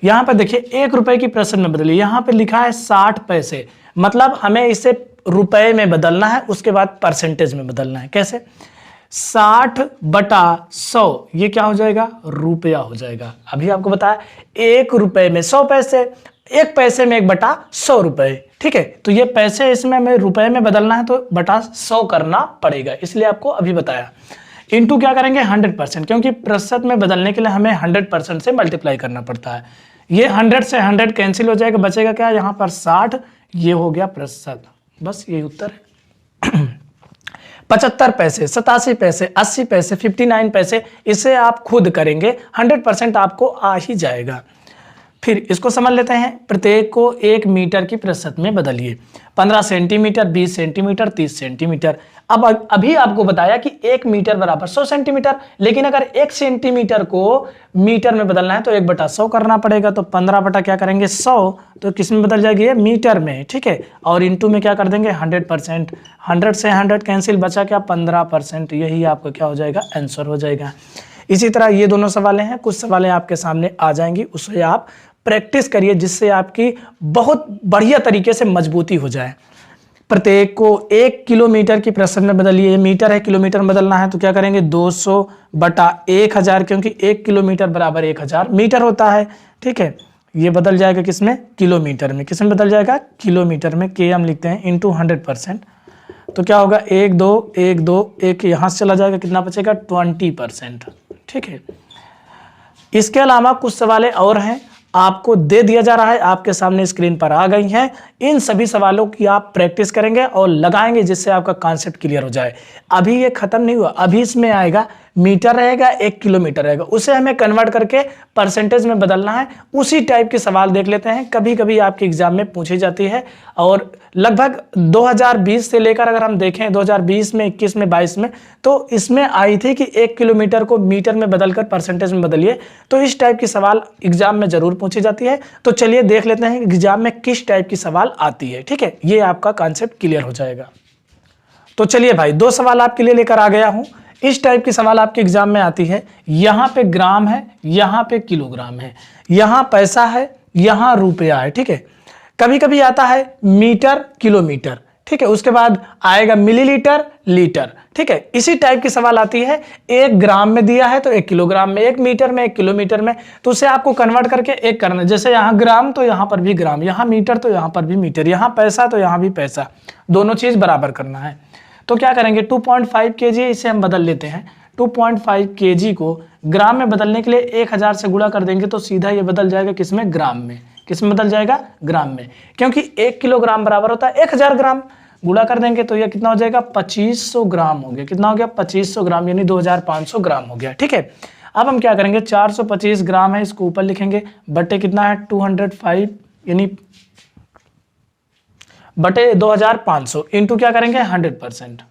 यहां पर देखिए 1 रुपए की प्रतिशत में बदलिए, यहां पे लिखा है 60 पैसे, मतलब हमें इसे रुपए में बदलना है, उसके बाद परसेंटेज में बदलना है। कैसे, 60/100, ये क्या हो जाएगा रुपया हो जाएगा। अभी आपको बताया 1 रुपए में 100 पैसे, 1 पैसे में 1/100 रुपए। ठीक है, तो ये पैसे इसमें हमें रुपए में बदलना है तो बटा 100 करना पड़ेगा, इसलिए आपको अभी बताया। इंटू क्या करेंगे 100%, क्योंकि प्रतिशत में बदलने के लिए हमें 100% से मल्टीप्लाई करना पड़ता है। ये 100 से 100 कैंसिल हो जाएगा, बचेगा क्या यहाँ पर 60, ये हो गया प्रतिशत, बस यही उत्तर है। 75 पैसे, 87 पैसे, 80 पैसे, 59 पैसे, इसे आप खुद करेंगे, 100% आपको आ ही जाएगा। फिर इसको समझ लेते हैं, प्रत्येक को 1 मीटर की प्रतिशत में बदलिए। 15 सेंटीमीटर, 20 सेंटीमीटर, 30 सेंटीमीटर। अब अभी आपको बताया कि 1 मीटर बराबर 100 सेंटीमीटर, लेकिन अगर 1 सेंटीमीटर को मीटर में बदलना है तो 1/100 करना पड़ेगा। तो 15 बटा क्या करेंगे 100, तो किस में बदल जाएगी ये मीटर में। ठीक है, और इंटू में क्या कर देंगे 100%, 100 से 100 कैंसिल, बचा क्या 15%, यही आपको क्या हो जाएगा आंसर हो जाएगा। इसी तरह ये दोनों सवालें हैं, कुछ सवालें आपके सामने आ जाएंगी, उससे आप प्रैक्टिस करिए जिससे आपकी बहुत बढ़िया तरीके से मजबूती हो जाए। प्रत्येक को 1 किलोमीटर की प्रतिशत में बदलिए, मीटर है किलोमीटर में बदलना है तो क्या करेंगे 200/1000, क्योंकि 1 किलोमीटर बराबर 1000 मीटर होता है। ठीक है, ये बदल जाएगा किसमें किलोमीटर में, किसमें बदल जाएगा किलोमीटर में, के हम लिखते हैं इंटू 100%, तो क्या होगा 1 2 1 2 1 यहाँ से चला जाएगा, कितना बचेगा 20%। ठीक है, इसके अलावा कुछ सवालें और हैं, आपको दे दिया जा रहा है, आपके सामने स्क्रीन पर आ गई हैं। इन सभी सवालों की आप प्रैक्टिस करेंगे और लगाएंगे जिससे आपका कॉन्सेप्ट क्लियर हो जाए। अभी ये खत्म नहीं हुआ, अभी इसमें आएगा मीटर रहेगा, 1 किलोमीटर रहेगा, उसे हमें कन्वर्ट करके परसेंटेज में बदलना है। उसी टाइप के सवाल देख लेते हैं, कभी कभी आपके एग्जाम में पूछी जाती है। और लगभग 2020 से लेकर अगर हम देखें 2020 में, 21 में, 22 में, तो इसमें आई थी कि 1 किलोमीटर को मीटर में बदलकर परसेंटेज में बदलिए। तो इस टाइप की सवाल एग्जाम में जरूर पूछी जाती है। तो चलिए देख लेते हैं एग्जाम में किस टाइप की सवाल आती है। ठीक है, ये आपका कॉन्सेप्ट क्लियर हो जाएगा। तो चलिए भाई, 2 सवाल आपके लिए लेकर आ गया हूं। इस टाइप की सवाल आपके एग्जाम में आती है, यहां पे ग्राम है, यहां पे किलोग्राम है, यहां पैसा है, यहां रुपया है। ठीक है, कभी कभी आता है मीटर किलोमीटर, ठीक है, उसके बाद आएगा मिलीलीटर लीटर, ठीक है। इसी टाइप की सवाल आती है, 1 ग्राम में दिया है तो 1 किलोग्राम में, 1 मीटर में 1 किलोमीटर में, तो उसे आपको कन्वर्ट करके एक करना, जैसे यहाँ ग्राम तो यहाँ पर भी ग्राम, यहाँ मीटर तो यहाँ पर भी मीटर, यहाँ पैसा तो यहाँ भी पैसा, दोनों चीज बराबर करना है। तो क्या करेंगे, 2.5 kg इसे हम बदल लेते हैं। 2.5 kg को ग्राम में बदलने के लिए 1000 से गुणा कर देंगे तो सीधा ये बदल जाएगा किसमें, ग्राम में। किसमें बदल जाएगा, ग्राम में, क्योंकि 1 किलोग्राम बराबर होता है 1000 ग्राम। गुणा कर देंगे तो ये कितना हो जाएगा, 2500 ग्राम हो गया। कितना हो गया, 2500 ग्राम, यानी 2500 ग्राम हो गया, ठीक है। अब हम क्या करेंगे, 425 ग्राम है, इसको ऊपर लिखेंगे, बटे कितना है 205, यानी बटे 2500 इंटू क्या करेंगे 100%।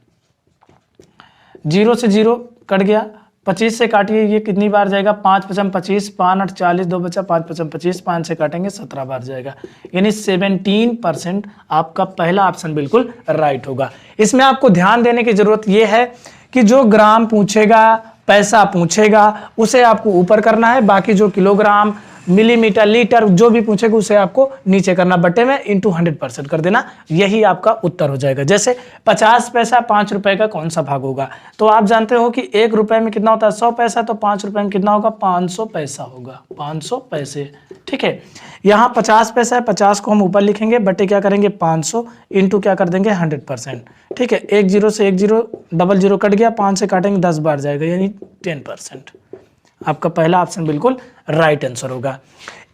0 से 0 कट गया, 25 से काटिए, ये कितनी बार जाएगा, 5 पचम 25, 5 8 40, 2 बचा 5 पचम 25, 5 से काटेंगे 17 बार जाएगा, यानी 17% आपका पहला ऑप्शन बिल्कुल राइट होगा। इसमें आपको ध्यान देने की जरूरत यह है कि जो ग्राम पूछेगा, पैसा पूछेगा, उसे आपको ऊपर करना है, बाकी जो किलोग्राम मिलीमीटर लीटर जो भी पूछेगा उसे आपको नीचे करना, बटे में इंटू 100% कर देना, यही आपका उत्तर हो जाएगा। जैसे 50 पैसा 5 रुपए का कौन सा भाग होगा, तो आप जानते हो कि 1 रुपए में कितना होता है 100 पैसा, तो 5 रुपए में कितना होगा 500 पैसा होगा, 500 पैसे, ठीक है। यहाँ 50 पैसा है, 50 को हम ऊपर लिखेंगे, बटे क्या करेंगे 500 इंटू क्या कर देंगे 100%, ठीक है। 1 0 से 1 0 डबल 0 कट गया, 5 से काटेंगे 10 बार जाएगा, यानी 10%। आपका पहला ऑप्शन बिल्कुल राइट आंसर होगा।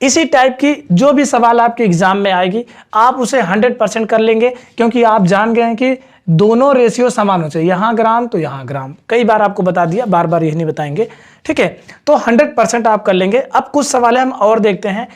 इसी टाइप की जो भी सवाल आपके एग्जाम में आएगी आप उसे 100% कर लेंगे, क्योंकि आप जान गए हैं कि दोनों रेशियो समान हो चाहिए, यहाँ ग्राम तो यहाँ ग्राम, कई बार आपको बता दिया, बार बार यही नहीं बताएंगे, ठीक है। तो 100% आप कर लेंगे। अब कुछ सवाल हम और देखते हैं।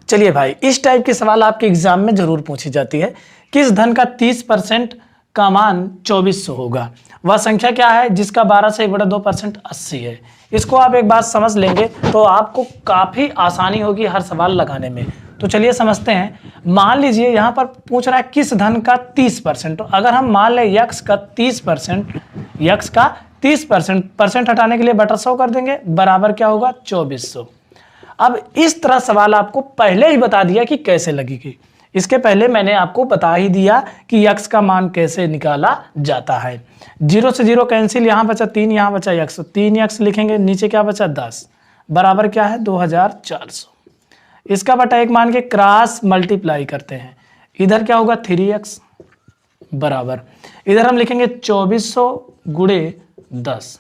चलिए भाई, इस टाइप के सवाल आपके एग्जाम में जरूर पूछी जाती है, किस धन का 30% का मान 2400 होगा, वह संख्या क्या है जिसका 12 से 1/2% 80 है। इसको आप एक बात समझ लेंगे तो आपको काफी आसानी होगी हर सवाल लगाने में। तो चलिए समझते हैं। मान लीजिए यहाँ पर पूछ रहा है किस धन का 30%, तो अगर हम मान लें यक्स का 30%, यक्स का 30% हटाने के लिए बटा 100 कर देंगे, बराबर क्या होगा 2400। अब इस तरह सवाल आपको पहले ही बता दिया कि कैसे लगेगी, इसके पहले मैंने आपको बता ही दिया कि यक्स का मान कैसे निकाला जाता है। 0 से 0 कैंसिल, यहाँ बचा 3, यहाँ बचा यक्स, 3 यक्स लिखेंगे, नीचे क्या बचा 10, बराबर क्या है 2400। इसका बटा 1 मान के क्रॉस मल्टीप्लाई करते हैं, इधर क्या होगा 3x बराबर, इधर हम लिखेंगे 2400 गुणे 10,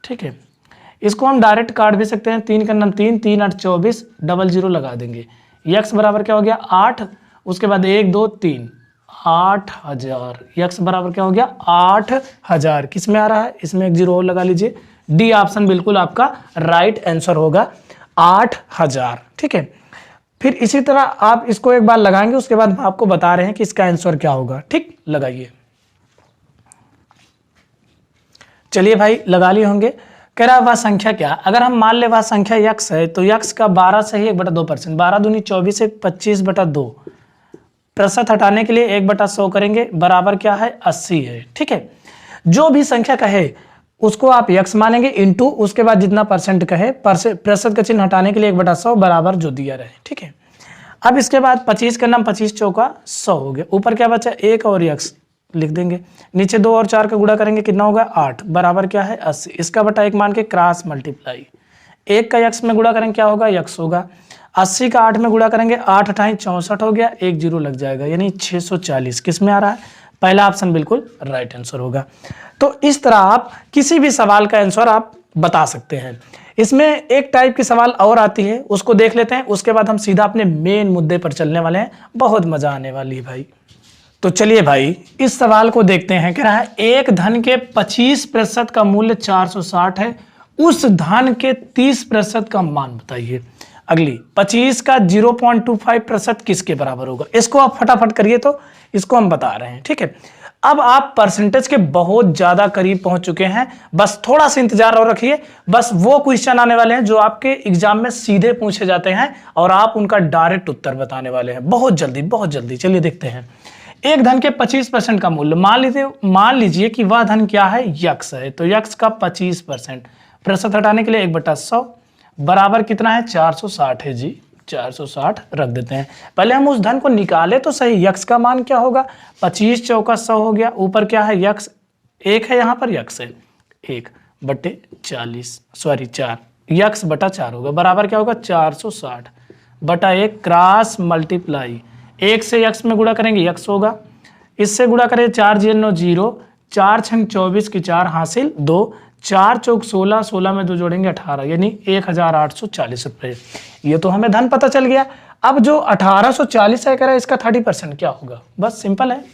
ठीक है। इसको हम डायरेक्ट काट भी सकते हैं, 3 का नाम 3, 3 8 24, डबल 0 लगा देंगे, यक्स बराबर क्या हो गया 8, उसके बाद 1 2 3 8000, यक्स बराबर क्या हो गया 8000। किस में आ रहा है, इसमें 1 0 और लगा लीजिए, डी ऑप्शन बिल्कुल आपका राइट आंसर होगा 8000, ठीक है। फिर इसी तरह आप इसको एक बार लगाएंगे, उसके बाद हम आपको बता रहे हैं कि इसका आंसर क्या होगा, ठीक, लगाइए। चलिए भाई लगा लिए होंगे। कह रहा है वह संख्या क्या, अगर हम मान ले वह संख्या यक्स है तो यक्स का 12 से ही 1/2%, 12 दूनी 24 से 25/2, प्रतिशत हटाने के लिए 1/100 करेंगे, बराबर क्या है 80 है, ठीक है। जो भी संख्या कहे उसको आप यक्स मानेंगे, इंटू उसके बाद जितना परसेंट कहे, प्रतिशत का चिन्ह हटाने के लिए 1/100 बराबर जो दिया रहे, ठीक है। अब इसके बाद 25 का नाम 25 चौका 100 हो गया, ऊपर क्या बचा 1 और यक्स लिख देंगे, नीचे 2 और 4 का गुणा करेंगे, कितना होगा 8, बराबर क्या है 80। इसका बटा 1 मान के क्रॉस मल्टीप्लाई, 1 का यक्स में गुणा करेंगे क्या होगा यक्स होगा, 80 का 8 में गुणा करेंगे 8 8 64 हो गया, 1 0 लग जाएगा, यानी 640। किस में आ रहा है, पहला ऑप्शन बिल्कुल राइट आंसर होगा। तो इस तरह आप किसी भी सवाल का आंसर आप बता सकते हैं। इसमें एक टाइप की सवाल और आती है, उसको देख लेते हैं, उसके बाद हम सीधा अपने मेन मुद्दे पर चलने वाले हैं, बहुत मजा आने वाली है भाई। तो चलिए भाई इस सवाल को देखते हैं। कह रहा है एक धन के 25% का मूल्य 460 है, उस धन के 30% का मान बताइए। अगली 25 का 0.25% किसके बराबर होगा, इसको आप फटाफट करिए, तो इसको हम बता रहे हैं, ठीक है। अब आप परसेंटेज के बहुत ज्यादा करीब पहुंच चुके हैं, बस थोड़ा सा इंतजार और रखिए। बस वो क्वेश्चन आने वाले हैं जो आपके एग्जाम में सीधे पूछे जाते हैं और आप उनका डायरेक्ट उत्तर बताने वाले हैं, बहुत जल्दी बहुत जल्दी। चलिए देखते हैं। एक धन के 25% का मूल्य, मान लीजिए कि वह धन क्या है यक्स है, तो यक्स का 25%, प्रतिशत हटाने के लिए 1/100 बराबर कितना है 460 है जी, 460 रख देते हैं। पहले हम उस धन को निकाले तो सही, यक्स का मान क्या होगा, 25 चौका 100 हो गया, ऊपर क्या है यक्स 1 है, यहाँ पर यक्स है 1/40 सॉरी 4, यक्स बटा 4 होगा, बराबर क्या होगा 460 बटा 1 क्रॉस मल्टीप्लाई 1 से यक्स में गुणा करेंगे यक्स होगा, इससे गुणा करें 4 0 0, 4 छंग 24 की 4 हासिल 2, 4 चौक 16, 16 में 2 जोड़ेंगे 18, यानी 1840 रुपये। ये तो हमें धन पता चल गया। अब जो 1840 है कह रहा है इसका 30% क्या होगा, बस सिंपल है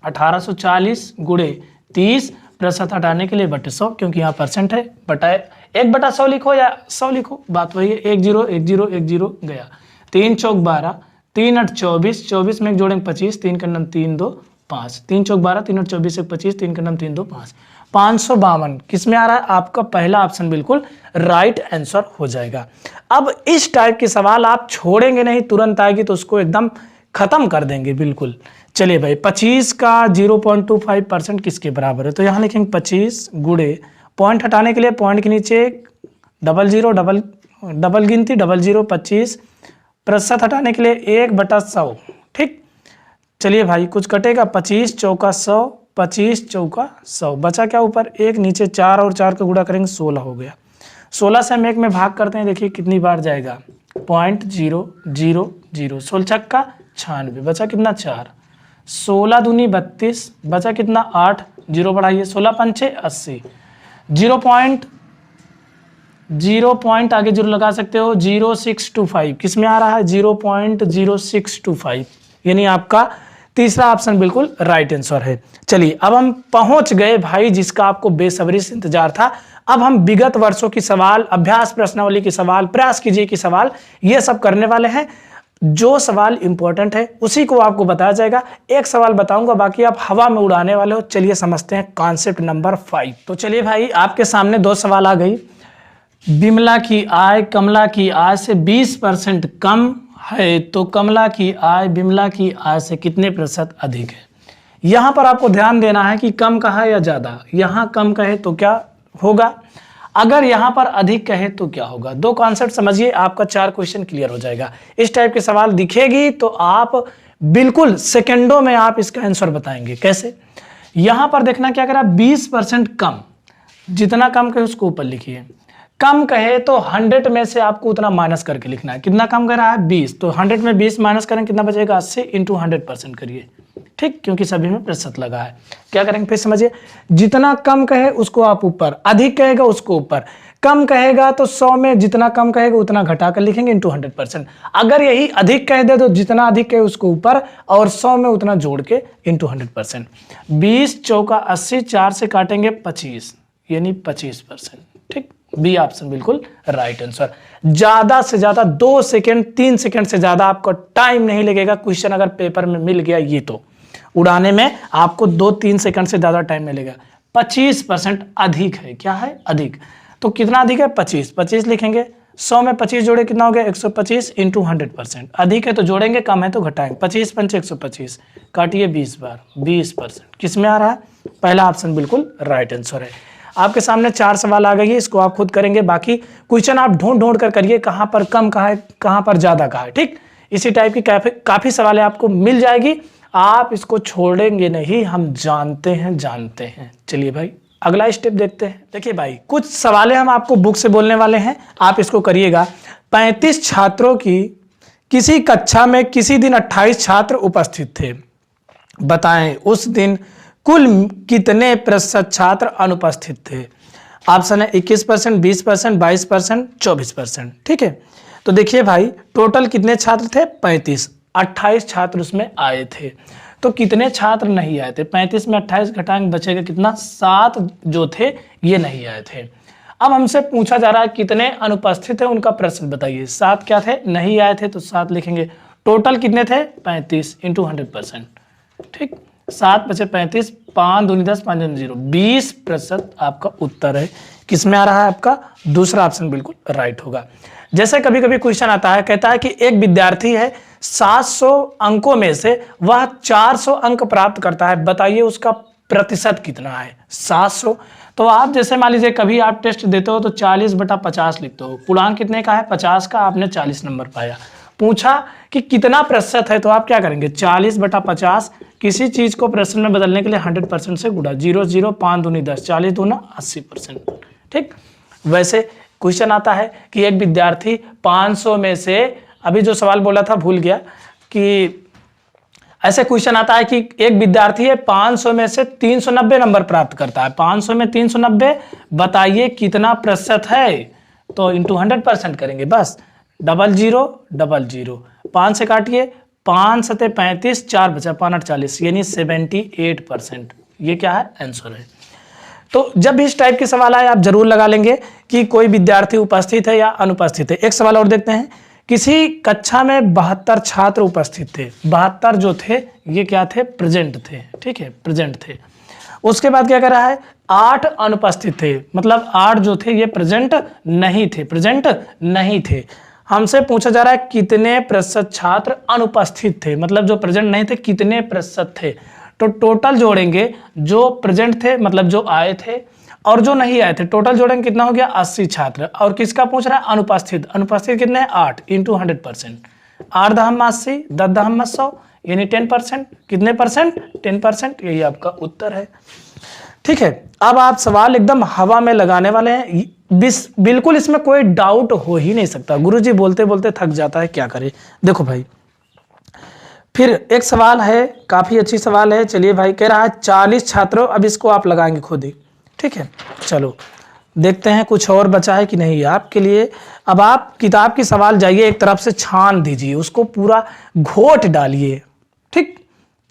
1840 गुणे 30 प्रतिशत हटाने के लिए बटे 100, क्योंकि यहाँ परसेंट है, बटा 1/100 लिखो या 100 लिखो, बात वही है। 1 0 1 0 1 0 गया, 3 चौक 12, 3 8 24, 24 में एक जोड़ेंगे 25, 3 का नम 3 2 5, 3 चौक 12, 3 8 24 1 25, 3 का नम 3 2 5, 552 किस में आ रहा है, आपका पहला ऑप्शन बिल्कुल राइट आंसर हो जाएगा। अब इस टाइप के सवाल आप छोड़ेंगे नहीं, तुरंत आएगी तो उसको एकदम खत्म कर देंगे बिल्कुल। चलिए भाई 25 का 0.25% किसके बराबर है, तो यहाँ लिखेंगे 25 गुणे पॉइंट हटाने के लिए पॉइंट के नीचे डबल जीरो डबल गिनती 00 25 प्रतिशत हटाने के लिए 1/100, ठीक। चलिए भाई कुछ कटेगा, 25 चौका 100, 25 चौका 100, बचा क्या ऊपर 1, नीचे 4 और 4 का गुणा करेंगे 16 हो गया, 16 से हम 1 में भाग करते हैं, देखिए कितनी बार जाएगा 0.000, 16 छक्का 96, बचा कितना 4, 16 दूनी 32, बचा कितना 8, 0 बढ़ाइए 16 पंचे 80, 0 आगे 0 लगा सकते हो 0625 किस में आ रहा है 0.0625, यानी आपका तीसरा ऑप्शन बिल्कुल राइट आंसर है। चलिए अब हम पहुंच गए भाई जिसका आपको बेसब्री से इंतजार था। अब हम विगत वर्षों की सवाल, अभ्यास प्रश्नावली की सवाल, प्रयास कीजिए की सवाल, ये सब करने वाले हैं। जो सवाल इंपॉर्टेंट है उसी को आपको बताया जाएगा। एक सवाल बताऊंगा, बाकी आप हवा में उड़ाने वाले हो। चलिए समझते हैं कॉन्सेप्ट नंबर 5। तो चलिए भाई आपके सामने 2 सवाल आ गई। बिमला की आय कमला की आय से 20% कम है, तो कमला की आय बिमला की आय से कितने प्रतिशत अधिक है। यहां पर आपको ध्यान देना है कि कम कहा है या ज्यादा। यहां कम कहे तो क्या होगा, अगर यहां पर अधिक कहे तो क्या होगा। 2 कॉन्सेप्ट समझिए, आपका 4 क्वेश्चन क्लियर हो जाएगा। इस टाइप के सवाल दिखेगी तो आप बिल्कुल सेकंडों में आप इसका आंसर बताएंगे। कैसे, यहां पर देखना क्या करा, 20% कम, जितना कम कहे उसको ऊपर लिखिए। कम कहे तो 100 में से आपको उतना माइनस करके लिखना है। कितना कम कर रहा है 20, तो 100 में 20 माइनस करें कितना बचेगा 80 इंटू 100% करिए, ठीक, क्योंकि सभी में प्रतिशत लगा है। क्या करेंगे फिर समझिए, जितना कम कहे उसको आप ऊपर, अधिक कहेगा उसको ऊपर। कम कहेगा तो 100 में जितना कम कहेगा उतना घटा कर लिखेंगे इंटू 100%। अगर यही अधिक कह दे तो जितना अधिक कहे उसको ऊपर और 100 में उतना जोड़ के इंटू 100%। 20 चौका 80, 4 से काटेंगे 25, यानी 25%, ठीक। बी ऑप्शन बिल्कुल राइट आंसर। ज्यादा से ज्यादा 2 सेकेंड 3 सेकेंड से ज्यादा आपको टाइम नहीं लगेगा। क्वेश्चन अगर पेपर में मिल गया ये तो उड़ाने में आपको 2-3 सेकंड से ज्यादा टाइम मिलेगा। 25% अधिक है, क्या है अधिक, तो कितना अधिक है 25, 25 लिखेंगे। 100 में 25 जोड़े कितना हो गया 125 इंटू 100%। अधिक है तो जोड़ेंगे, कम है तो घटाएंगे। 25 पंचे 125, काटिए 20 बार, 20%। किस में आ रहा है, पहला ऑप्शन बिल्कुल राइट आंसर है। आपके सामने 4 सवाल आ गई है, इसको आप खुद करेंगे। बाकी क्वेश्चन आप ढूंढ कर करिए, कहां पर कम कहा है, कहां पर ज्यादा कहा है, ठीक। इसी टाइप की काफी सवालें आपको मिल जाएगी, आप इसको छोड़ेंगे नहीं, हम जानते हैं। चलिए भाई अगला स्टेप देखते हैं। देखिए भाई कुछ सवालें हम आपको बुक से बोलने वाले हैं, आप इसको करिएगा। 35 छात्रों की किसी कक्षा में किसी दिन 28 छात्र उपस्थित थे, बताएं उस दिन कुल कितने प्रतिशत छात्र अनुपस्थित थे। ऑप्शन है 21%, 20%, 22%, 24%, ठीक है। तो देखिए भाई टोटल कितने छात्र थे 35, 28 छात्र उसमें आए थे, तो कितने छात्र नहीं आए थे। 35 में 28 घटाएंगे बचेगा कितना, 7 जो थे ये नहीं आए थे। अब हमसे पूछा जा रहा है कितने अनुपस्थित है, उनका प्रश्न बताइए। 7 क्या थे, नहीं आए थे, तो 7 लिखेंगे। टोटल कितने थे 35 इंटू 100%, ठीक। 7 बचे 35, 5 दूनी 10, 5 दूनी 0, 20% आपका उत्तर है। किसमें आ रहा है आपका दूसरा ऑप्शन बिल्कुल राइट होगा। जैसे कभी कभी क्वेश्चन आता है, कहता है कि एक विद्यार्थी है 700 अंकों में से वह 400 अंक प्राप्त करता है, बताइए उसका प्रतिशत कितना है। 700 तो आप जैसे मान लीजिए कभी आप टेस्ट देते हो तो 40/50 लिखते हो, पूर्णांक कितने का है 50 का, आपने 40 नंबर पाया। पूछा कि कितना प्रतिशत है, तो आप क्या करेंगे 40/50, किसी चीज को प्रतिशत में बदलने के लिए 100% से गुणा, 0 0 5 दूनी 10, 40 दूना 80%। ठीक, वैसे क्वेश्चन आता है कि एक विद्यार्थी 500 में से, अभी जो सवाल बोला था भूल गया, कि ऐसे क्वेश्चन आता है कि एक विद्यार्थी है 500 में से 390 नंबर प्राप्त करता है, 500 में 390, बताइए कितना प्रतिशत है, तो इंटू 100% करेंगे बस, 00 00, 5 से काटिए, 5 सते 35, 4 बचा 5 8 40, यानी 78%। ये क्या है आंसर है। तो जब भी इस टाइप के सवाल आए आप जरूर लगा लेंगे कि कोई विद्यार्थी उपस्थित है या अनुपस्थित है। एक सवाल और देखते हैं, किसी कक्षा में 72 छात्र उपस्थित थे, 72 जो थे ये क्या थे, प्रेजेंट थे, ठीक है, प्रेजेंट थे। उसके बाद क्या कर रहा है, 8 अनुपस्थित थे, मतलब 8 जो थे ये प्रेजेंट नहीं थे, प्रेजेंट नहीं थे। हमसे पूछा जा रहा है कितने प्रतिशत छात्र अनुपस्थित थे, मतलब जो प्रेजेंट नहीं थे कितने प्रतिशत थे। तो टोटल जोड़ेंगे, जो प्रेजेंट थे मतलब जो आए थे और जो नहीं आए थे, टोटल जोड़ेंगे कितना हो गया 80 छात्र। और किसका पूछ रहा है, अनुपस्थित, अनुपस्थित कितने हैं 8 इंटू 100%, 8 दहम 80, 10 दहम 100, यानी 10%, कितने परसेंट 10%, यही आपका उत्तर है। ठीक है, अब आप सवाल एकदम हवा में लगाने वाले हैं, बिल्कुल इसमें कोई डाउट हो ही नहीं सकता। गुरुजी बोलते बोलते थक जाता है, क्या करे। देखो भाई, फिर एक सवाल है, काफी अच्छी सवाल है, चलिए भाई, कह रहा है 40 छात्रों, अब इसको आप लगाएंगे खुद ही, ठीक है। चलो देखते हैं कुछ और बचा है कि नहीं आपके लिए। अब आप किताब की सवाल जाइए, एक तरफ से छान दीजिए, उसको पूरा घोट डालिए, ठीक।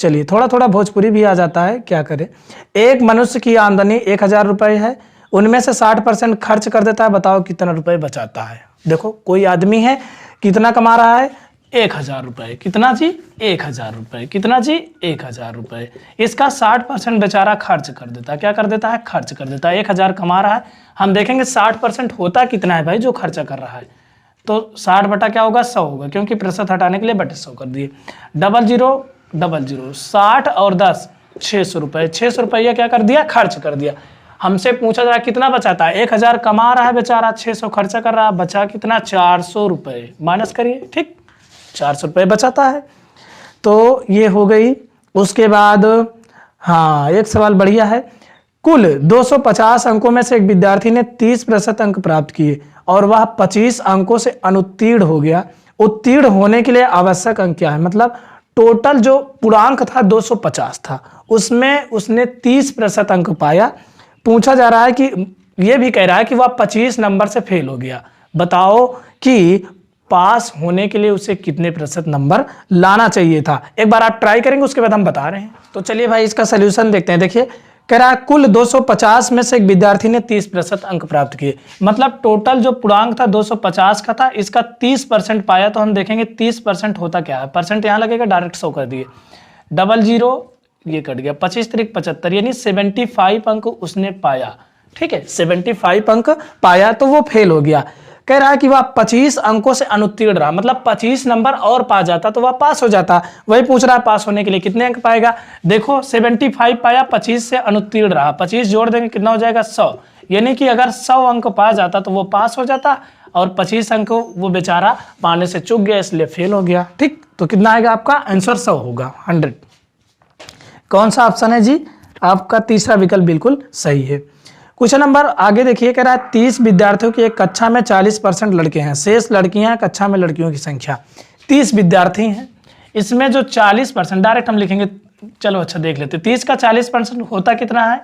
चलिए, थोड़ा थोड़ा भोजपुरी भी आ जाता है, क्या करें। एक मनुष्य की आमदनी 1000 रुपये है, उनमें से 60% खर्च कर देता है, बताओ कितना रुपए बचाता है। देखो कोई आदमी है, कितना कमा रहा है 1000 रुपये, कितना जी 1000 रुपये, कितना जी 1000 रुपये, इसका 60% बेचारा खर्च कर देता है, क्या कर देता है, खर्च कर देता है। 1000 कमा रहा है, हम देखेंगे 60% होता कितना है भाई जो खर्चा कर रहा है, तो 60 बटा क्या होगा 100 होगा, क्योंकि प्रतिशत हटाने के लिए बटे 100 कर दिए। 00 00, 60 और 10 600 रुपये, 600 रुपया क्या कर दिया, खर्च कर दिया। हमसे पूछा जा रहा है कितना बचाता है, 1000 कमा रहा है बेचारा, 600 खर्चा कर रहा है, बचा कितना 400 रुपये, माइनस करिए, ठीक, 400 रुपये बचाता है। तो ये हो गई। उसके बाद हाँ, एक सवाल बढ़िया है, कुल 250 अंकों में से एक विद्यार्थी ने 30% अंक प्राप्त किए और वह 25 अंकों से अनुत्तीर्ण हो गया, उत्तीर्ण होने के लिए आवश्यक अंक क्या है। मतलब टोटल जो पूर्णांक था 250 था, उसमें उसने 30% अंक पाया। पूछा जा रहा है कि यह भी कह रहा है कि वह 25 नंबर से फेल हो गया, बताओ कि पास होने के लिए उसे कितने प्रतिशत नंबर लाना चाहिए था। एक बार आप ट्राई करेंगे, उसके बाद हम बता रहे हैं। तो चलिए भाई इसका सलूशन देखते हैं। देखिए, कह रहा है कुल 250 में से एक विद्यार्थी ने 30% अंक प्राप्त किए, मतलब टोटल जो पूर्णांक था 250 का था, इसका 30% पाया। तो हम देखेंगे 30% होता क्या है, परसेंट यहाँ लगेगा, डायरेक्ट 100 कर दिए, 00 ये कट गया, 25 त्रिक 75, यानी 75 अंक उसने पाया, ठीक है, 75 अंक पाया, तो वो फेल हो गया। कह रहा है कि वह 25 अंकों से अनुत्तीर्ण रहा, मतलब 25 नंबर और पा जाता तो वह पास हो जाता। वही पूछ रहा है पास होने के लिए कितने अंक पाएगा। देखो 75 पाया, 25 से अनुत्तीर्ण रहा, 25 जोड़ देंगे कितना हो जाएगा 100, यानी कि अगर 100 अंक पा जाता तो वो पास हो जाता, और 25 अंक वो बेचारा पाने से चूक गया, इसलिए फेल हो गया। ठीक, तो कितना आएगा आपका आंसर 100 होगा, 100। कौन सा ऑप्शन है जी, आपका तीसरा विकल्प बिल्कुल सही है। क्वेश्चन नंबर आगे देखिए, कह रहा है 30 विद्यार्थियों की एक कक्षा में 40% लड़के हैं, शेष लड़कियां हैं, कक्षा में लड़कियों की संख्या 30 विद्यार्थी हैं। इसमें जो 40% डायरेक्ट हम लिखेंगे, चलो अच्छा देख लेते, 30 का 40% होता कितना है,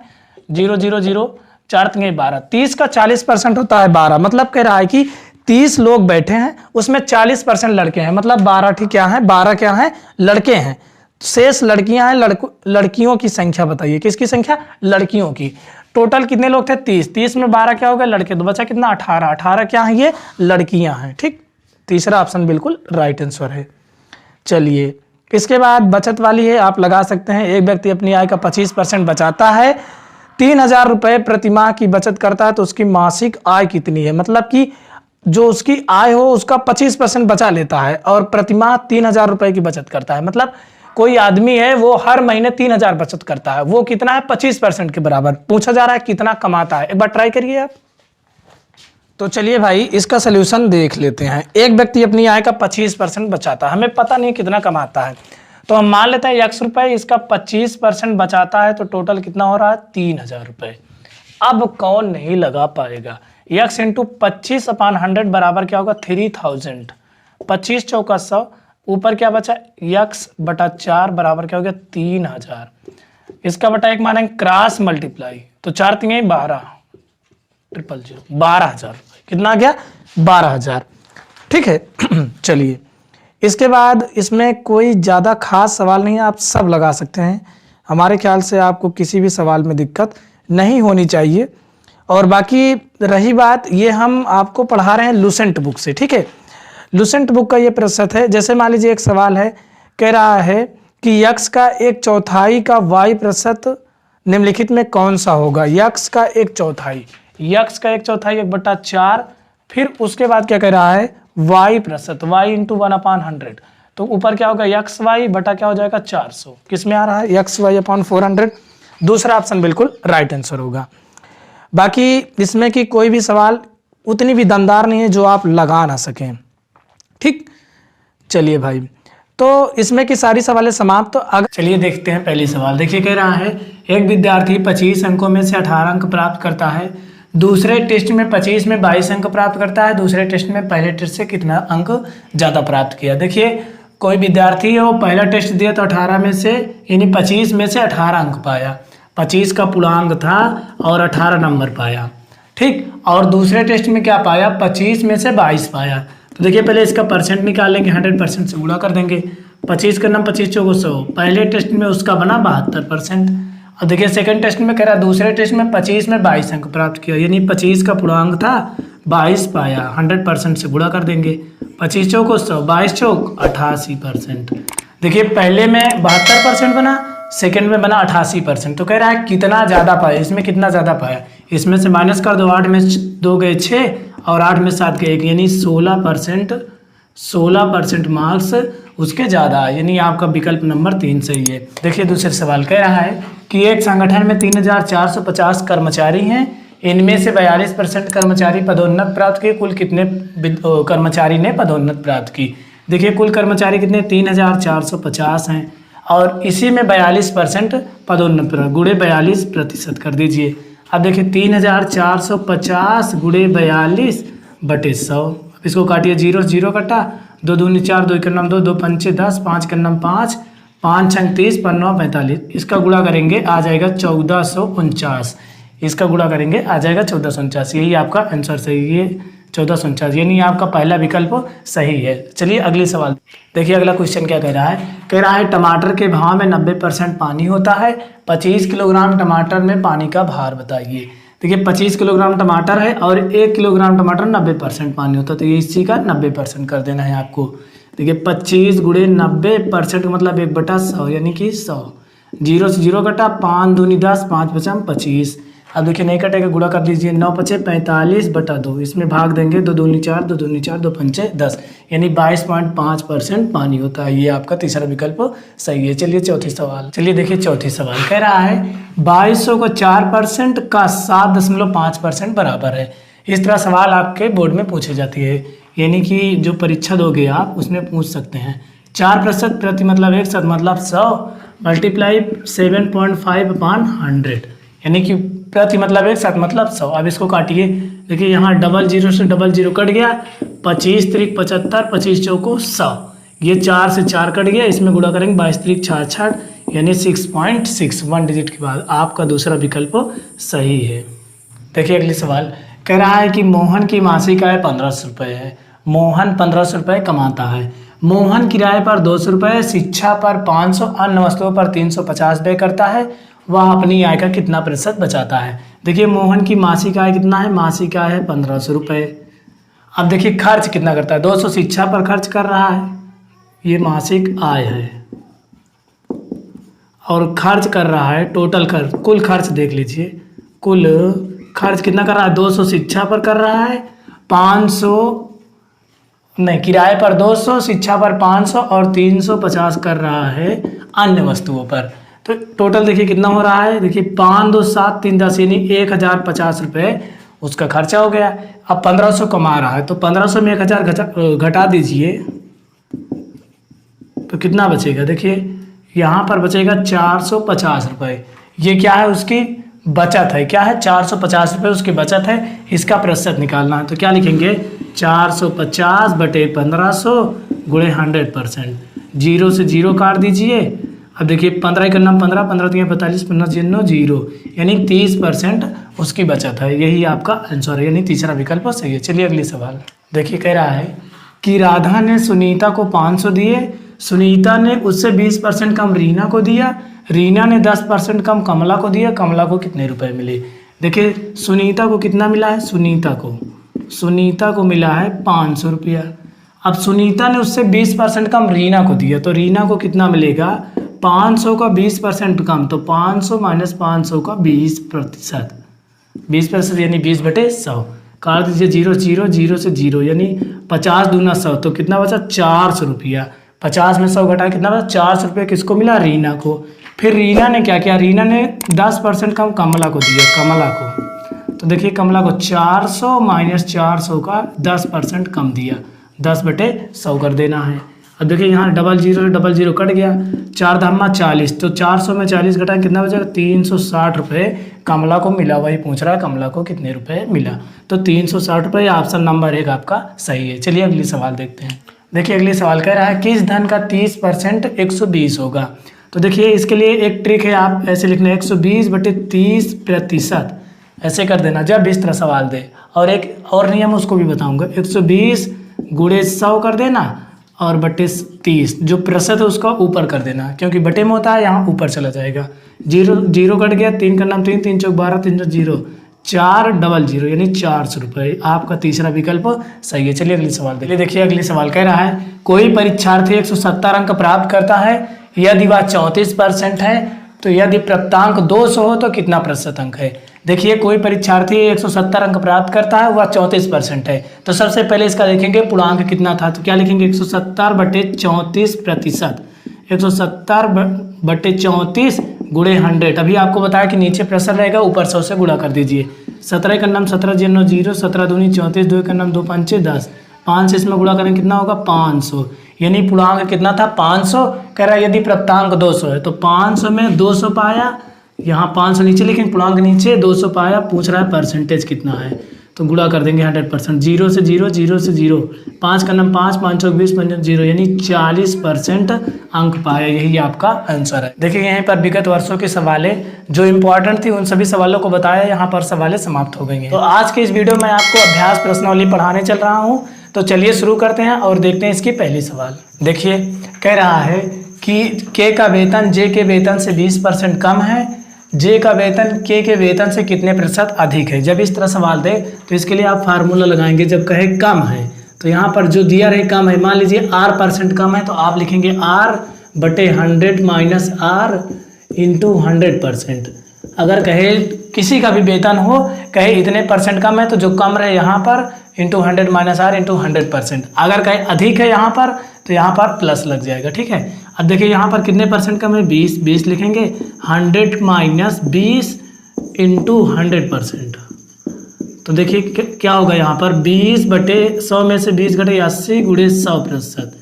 0 0 0 4 12, 30 का 40% होता है 12, मतलब कह रहा है कि 30 लोग बैठे हैं, उसमें 40% लड़के हैं, मतलब 12 ठीक क्या है, 12 क्या है, लड़के हैं, शेष लड़कियां हैं। लड़कियों की संख्या बताइए, किसकी संख्या, लड़कियों की। टोटल कितने लोग थे 30, 30 में 12 क्या हो गया लड़के, तो बचा कितना 18, 18 क्या है, ये लड़कियां हैं। ठीक, तीसरा ऑप्शन बिल्कुल राइट आंसर है। चलिए इसके बाद बचत वाली है, आप लगा सकते हैं। एक व्यक्ति अपनी आय का 25% बचाता है, 3000 रुपये प्रतिमाह की बचत करता है, तो उसकी मासिक आय कितनी है। मतलब कि जो उसकी आय हो उसका 25% बचा लेता है और प्रतिमाह 3000 रुपये की बचत करता है। मतलब कोई आदमी है वो हर महीने 3,000 बचत करता है, वो कितना है 25% के बराबर। पूछा जा रहा है कितना कमाता है, एक बार ट्राई करिए आप। तो चलिए भाई इसका सोल्यूशन देख लेते हैं। एक व्यक्ति अपनी आय का 25% बचाता है, हमें पता नहीं कितना कमाता है, तो हम मान लेते हैं 100 रुपये, इसका 25% बचाता है तो टोटल कितना हो रहा है 3,000 रुपये। अब कौन नहीं लगा पाएगा, x इंटू 25/100 बराबर क्या होगा 3000, 25 चौका 100, ऊपर क्या बचा x/4 बराबर क्या हो गया 3000, इसका बटा एक मानेंगे क्रॉस मल्टीप्लाई, तो 4 3 12, 12,000, कितना आ गया 12,000। ठीक है चलिए इसके बाद इसमें कोई ज़्यादा खास सवाल नहीं है, आप सब लगा सकते हैं। हमारे ख्याल से आपको किसी भी सवाल में दिक्कत नहीं होनी चाहिए। और बाकी रही बात, ये हम आपको पढ़ा रहे हैं लुसेंट बुक से, ठीक है। लुसेंट बुक का ये प्रतिशत है, जैसे मान लीजिए एक सवाल है, कह रहा है कि x का 1/4 का y प्रतिशत निम्नलिखित में कौन सा होगा। x का 1/4, x का 1/4 1/4, फिर उसके बाद क्या कह रहा है y प्रतिशत, y इंटू 1/100, तो ऊपर क्या होगा एक्स वाई बटा क्या हो जाएगा 400, किस में आ रहा है XY/400, दूसरा ऑप्शन बिल्कुल राइट आंसर होगा। बाकी इसमें कि कोई भी सवाल उतनी भी दमदार नहीं है जो आप लगा ना सकें, ठीक। चलिए भाई तो इसमें की सारी सवालें समाप्त। तो अगर चलिए देखते हैं पहली सवाल। देखिए कह रहा है एक विद्यार्थी 25 अंकों में से 18 अंक प्राप्त करता है, दूसरे टेस्ट में 25 में 22 अंक प्राप्त करता है, दूसरे टेस्ट में पहले टेस्ट से कितना अंक ज़्यादा प्राप्त किया। देखिए कोई विद्यार्थी है वो पहला टेस्ट दिया तो 18 में से यानी 25 में से 18 अंक पाया, 25 का पूर्णांक था और 18 नंबर पाया, ठीक। और दूसरे टेस्ट में क्या पाया 25 में से 22 पाया। तो देखिए पहले इसका परसेंट निकालेंगे, 100% से गुणा कर देंगे, 25 का नाम 25 चौको 100, पहले टेस्ट में उसका बना 72%। और देखिए सेकंड टेस्ट में कह रहा दूसरे टेस्ट में 25 में 22 अंक प्राप्त किया, यानी 25 का पूर्णांक था 22 पाया, 100% से गुणा कर देंगे, 25 चौको 100, 22 चौक 88%। देखिए पहले में 72% बना, सेकंड में बना 88%। तो कह रहा है कितना ज़्यादा पाया, इसमें कितना ज़्यादा पाया, इसमें से माइनस कर दो, 8 में 2 गए 6 और 8 में 7 गए 1, यानी 16% मार्क्स उसके ज़्यादा, यानी आपका विकल्प नंबर 3 सही है। देखिए दूसरे सवाल कह रहा है कि एक संगठन में 3,450 कर्मचारी हैं, इनमें से 42% कर्मचारी पदोन्नत प्राप्त किए, कुल कितने कर्मचारी ने पदोन्नत प्राप्त की। देखिए कुल कर्मचारी कितने 3,450 हैं और इसी में 42% पदोन्नत प्राप्त, गुणे 42% कर दीजिए। अब देखिए 3,450 गुणे 42 बटे 100, अब इसको काटिए, 0 0 कटा, 2 दूनी 4, 2 के नाम 2, 2 पंचे 10, 5 के नाम 5, 5 छंग 30, 5 45, इसका गुणा करेंगे आ जाएगा 1449, इसका गुणा करेंगे आ जाएगा 1449, यही आपका आंसर सही है 1449, यानी आपका पहला विकल्प सही है। चलिए अगली सवाल देखिए, अगला क्वेश्चन क्या कह रहा है, कह रहा है टमाटर के भाव में 90% पानी होता है, 25 किलोग्राम टमाटर में पानी का भार बताइए। देखिए 25 किलोग्राम टमाटर है और 1 किलोग्राम टमाटर 90% पानी होता है, तो ये इसी का 90% कर देना है आपको। देखिए 25 गुणे 90% मतलब 1/100 यानी कि 100, 0 से 0 कटा, 5 दूनी 10, 5 पचम 25। अब देखिए नहीं कटेगा, गुणा कर लीजिए, 9 पचे 45 बटा 2, इसमें भाग देंगे, 2 दूनी 4, 2 दूनी 4, 2 पंचे 10, यानी 22.5% पानी होता है। ये आपका तीसरा विकल्प सही है। चलिए चौथी सवाल, चलिए देखिए चौथी सवाल कह रहा है 2200 को 4% का 7.5% बराबर है। इस तरह सवाल आपके बोर्ड में पूछे जाती है, यानी कि जो परीक्षा दोगे आप उसमें पूछ सकते हैं। 4% प्रति मतलब 1 मतलब 100 मल्टीप्लाई 7.5/100, यानी कि प्रति मतलब 1 मतलब 100। अब इसको काटिए, देखिए यहाँ 00 से 00 कट गया, 25 3 75, 25 चौको 100, ये 4 से 4 कट गया, इसमें गुणा करेंगे 22 3 66, यानी 6.6, 1 डिजिट के बाद आपका दूसरा विकल्प सही है। देखिए अगली सवाल कह रहा है कि मोहन की मासिक आय 1500 रुपये है, मोहन 1500 रुपये कमाता है, मोहन किराए पर 200 रुपये, शिक्षा पर 500, अन्य वस्तुओं पर 350 व्यय करता है, वह अपनी आय का कितना प्रतिशत बचाता है। देखिए मोहन की मासिक आय कितना है, मासिक आय है 1500 रुपये। अब देखिए खर्च कितना करता है, 200 शिक्षा पर खर्च कर रहा है, ये मासिक आय है, और खर्च कर रहा है टोटल खर्च, कुल खर्च देख लीजिए, कुल खर्च कितना कर रहा है, 200 शिक्षा पर कर रहा है, 500 नहीं, किराए पर 200, शिक्षा पर 500 और 350 कर रहा है अन्य वस्तुओं पर। तो टोटल देखिए कितना हो रहा है, देखिए 5 2 7 3 10 यानी 1050 रुपये उसका खर्चा हो गया। अब 1500 कमा रहा है तो 1500 में 1000 घटा दीजिए तो कितना बचेगा, देखिए यहाँ पर बचेगा 450 रुपये। ये क्या है, उसकी बचत है, क्या है 450 रुपये उसकी बचत है। इसका प्रतिशत निकालना है तो क्या लिखेंगे 450 बटे 1500 गुणे 100%। 0 से 0 काट दीजिए। अब देखिए 15 का नाम 15 15 3 45 15 0 0 यानी 30% उसकी बचत है। यही आपका आंसर है, यानी तीसरा विकल्प सही है। चलिए अगले सवाल देखिए, कह रहा है कि राधा ने सुनीता को 500 दिए, सुनीता ने उससे 20% कम रीना को दिया, रीना ने 10% कम कमला को दिया, कमला को कितने रुपए मिले। देखिए सुनीता को कितना मिला है, सुनीता को मिला है 500 रुपया। अब सुनीता ने उससे 20% कम रीना को दिया तो रीना को कितना मिलेगा, 500 का 20% कम, तो 500 माइनस 500 का 20%, 20% यानी 20 बटे 100 काट दीजिए। 0 0 0 से 0 यानी 50 दूना 100 तो कितना बचा 400 रुपया। 50 में 100 घटाया कितना बचा 400 रुपये, किसको मिला रीना को। फिर रीना ने क्या किया, रीना ने 10% कम कमला को दिया, कमला को। तो देखिए कमला को 400 माइनस 400 का 10% कम दिया, 10 बटे 100 कर देना है। अब देखिए यहाँ 00 से 00 कट गया, 4 धामा 40 तो 400 में 40 घटाएं कितना बचेगा 360 रुपये कमला को मिला। वही पूछ रहा है कमला को कितने रुपए मिला, तो 360 रुपये ऑप्शन नंबर 1 आपका सही है। चलिए अगली सवाल देखते हैं। देखिए अगली सवाल कह रहा है किस धन का 30% 120 होगा। तो देखिए इसके लिए एक ट्रिक है, आप ऐसे लिखना 120 बटे 30% ऐसे कर देना जब इस तरह सवाल दे। और एक और नियम उसको भी बताऊंगा, 120 गुणे 100 कर देना और बटे 30 जो प्रतिशत है उसका ऊपर कर देना, क्योंकि बटे में होता है यहाँ ऊपर चला जाएगा। 0 कट गया, 3 का नाम 3 3 चौक 12 3 0 400 यानी 400 रुपये। आपका तीसरा विकल्प सही है। चलिए अगली सवाल देखिए अगली सवाल कह रहा है कोई परीक्षार्थी 170 अंक प्राप्त करता है यदि वह 34% है, तो यदि प्राप्तांक 200 हो तो कितना प्रतिशत अंक है। देखिए कोई परीक्षार्थी 170 अंक प्राप्त करता है, वह 34% है, तो सबसे पहले इसका देखेंगे पूर्णांक कितना था। तो क्या लिखेंगे 170 बटे 34%, 170 बटे 34 गुणे 100। अभी आपको बताया कि नीचे प्रेशर रहेगा, ऊपर 100 से गुणा कर दीजिए। 17 का नाम 17 0 0 17 दूनी 34 2 का नाम 2 5 10 5 से इसमें गुणा करें कितना होगा 500, यानी पूर्णांक कितना था 500। कह रहा है यदि प्राप्तांक 200 है तो 500 में 200 पाया, यहाँ 500 नीचे लिखेंगे पूर्णांक नीचे 200 पाया, पूछ रहा है परसेंटेज कितना है तो गुणा कर देंगे 100%। 0 से 0 0 से 0 5 का नाम 5 5 चौक 20 5 0 यानी 40% अंक पाया। यही आपका आंसर है। देखिए यहीं पर विगत वर्षों के सवालें जो इंपॉर्टेंट थी उन सभी सवालों को बताया, यहाँ पर सवालें समाप्त हो गई हैं। तो आज के इस वीडियो में आपको अभ्यास प्रश्नावली पढ़ाने चल रहा हूँ, तो चलिए शुरू करते हैं और देखते हैं इसकी पहली सवाल। देखिए कह रहा है कि के का वेतन जे के वेतन से 20% कम है, जे का वेतन के वेतन से कितने प्रतिशत अधिक है। जब इस तरह सवाल दे तो इसके लिए आप फार्मूला लगाएंगे। जब कहे कम है तो यहाँ पर जो दिया रहे कम है, मान लीजिए R% कम है तो आप लिखेंगे R बटे 100 माइनस R इंटू 100%। अगर कहे किसी का भी वेतन हो, कहे इतने परसेंट कम है तो जो कम रहे यहाँ पर इंटू 100 माइनस R इंटू 100%। अगर कहे अधिक है यहाँ पर तो यहाँ पर प्लस लग जाएगा, ठीक है। अब देखिए यहाँ पर कितने परसेंट कम है 20 लिखेंगे 100 माइनस 20 इंटू 100%। तो देखिए क्या होगा यहाँ पर 20 बटे 100 में से 20 घटे 80 गुणे 100%।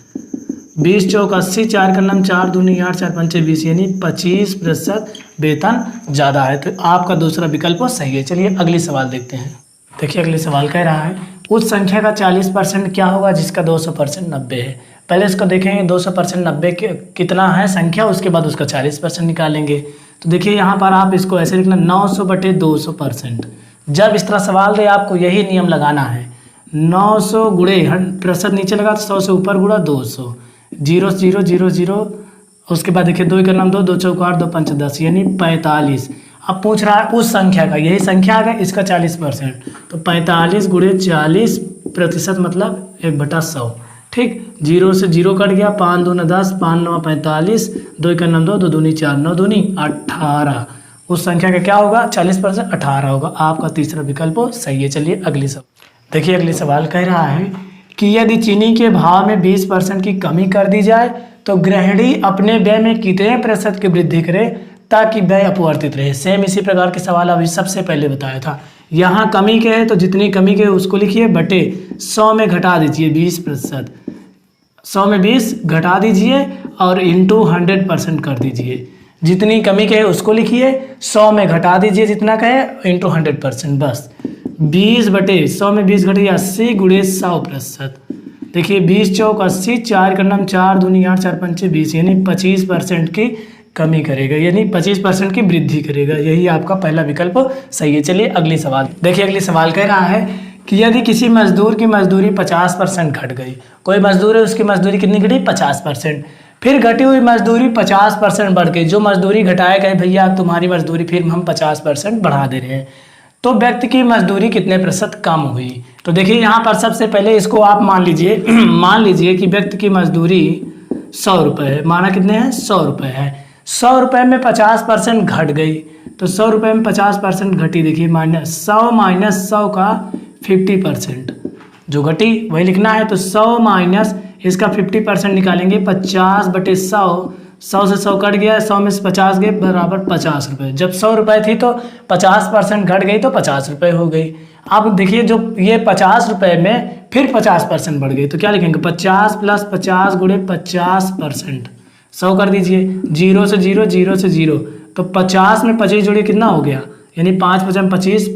20 चौक 80 4 का नाम 4 दूनी 8 4 5 20 यानी 25% वेतन ज़्यादा है। तो आपका दूसरा विकल्प सही है। चलिए अगली सवाल देखते हैं। देखिए अगली सवाल कह रहा है उस संख्या का 40% क्या होगा जिसका 200% 90 है। पहले इसको देखेंगे 200% 90 कितना है संख्या, उसके बाद उसका 40% निकालेंगे। तो देखिए यहाँ पर आप इसको ऐसे लिखना 900 बटे 200%। जब इस तरह सवाल दे आपको यही नियम लगाना है, 900 गुणे प्रतिशत नीचे लगा तो 100 से ऊपर गुणा 200 0 0 0 0। उसके बाद देखिए 2 का नाम 2 2 चौक 8 2 5 10 यानी 45। अब पूछ रहा है उस संख्या का, यही संख्या आ गया इसका 40%, तो 45 गुणे 40% मतलब 1/100, ठीक। 0 से 0 कट गया, 5 दूना 10 5 9 45 2 का नाम 2 2 दूनी 4 9 दूनी 18। उस संख्या का क्या होगा 40% 18 होगा। आपका तीसरा विकल्प सही है। चलिए अगली सवाल देखिए। अगली सवाल कह रहा है कि यदि चीनी के भाव में 20% की कमी कर दी जाए तो गृहिणी अपने व्यय में कितने प्रतिशत की वृद्धि करे ताकि व्यय अपवर्तित रहे। सेम इसी प्रकार के सवाल अभी सबसे पहले बताया था। यहाँ कमी के है तो जितनी कमी के उसको लिखिए बटे 100 में घटा दीजिए 20%, 100 में 20 घटा दीजिए और इंटू 100% कर दीजिए। जितनी कमी के है उसको लिखिए, 100 में घटा दीजिए जितना का है इंटू 100%, बस 20 बटे 100 में 20 घटे 80 गुणे 100%। देखिए 20 चौक 80, 4 का नाम 4 दूनी 8, 4 पंचे 20, यानी 25% की कमी करेगा, यानी 25% की वृद्धि करेगा। यही आपका पहला विकल्प सही है। चलिए अगली सवाल देखिए। अगली सवाल कह रहा है कि यदि किसी मजदूर की मजदूरी 50% घट गई, कोई मजदूर है उसकी मजदूरी कितनी घटी 50%, फिर घटी हुई मजदूरी 50% बढ़ गई, जो मजदूरी घटाए गए भैया तुम्हारी मजदूरी फिर हम 50% बढ़ा दे रहे हैं, तो व्यक्ति की मजदूरी कितने प्रतिशत कम हुई। तो देखिए यहाँ पर सबसे पहले इसको आप मान लीजिए कि व्यक्ति की मजदूरी 100 रुपये है, माना कितने हैं 100 रुपये है, 100 रुपये में 50% घट गई, तो 100 रुपये में 50% घटी, देखिए -100 माइनस 100 का 50% जो घटी वही लिखना है। तो 100 माइनस इसका 50% निकालेंगे, 50 बटे 100, 100 से 100 कट गया, 100 में से 50 गए बराबर 50 रुपये। जब 100 रुपये थी तो 50% घट गई तो 50 रुपये हो गई। अब देखिए जो ये 50 रुपये में फिर 50% बढ़ गई, तो क्या लिखेंगे 50 प्लस 50 गुणे 50%, 100 कर दीजिए, 0 से 0, 0 से 0, तो 50 में 25 जोड़िए कितना हो गया, यानी 5 पचम 25,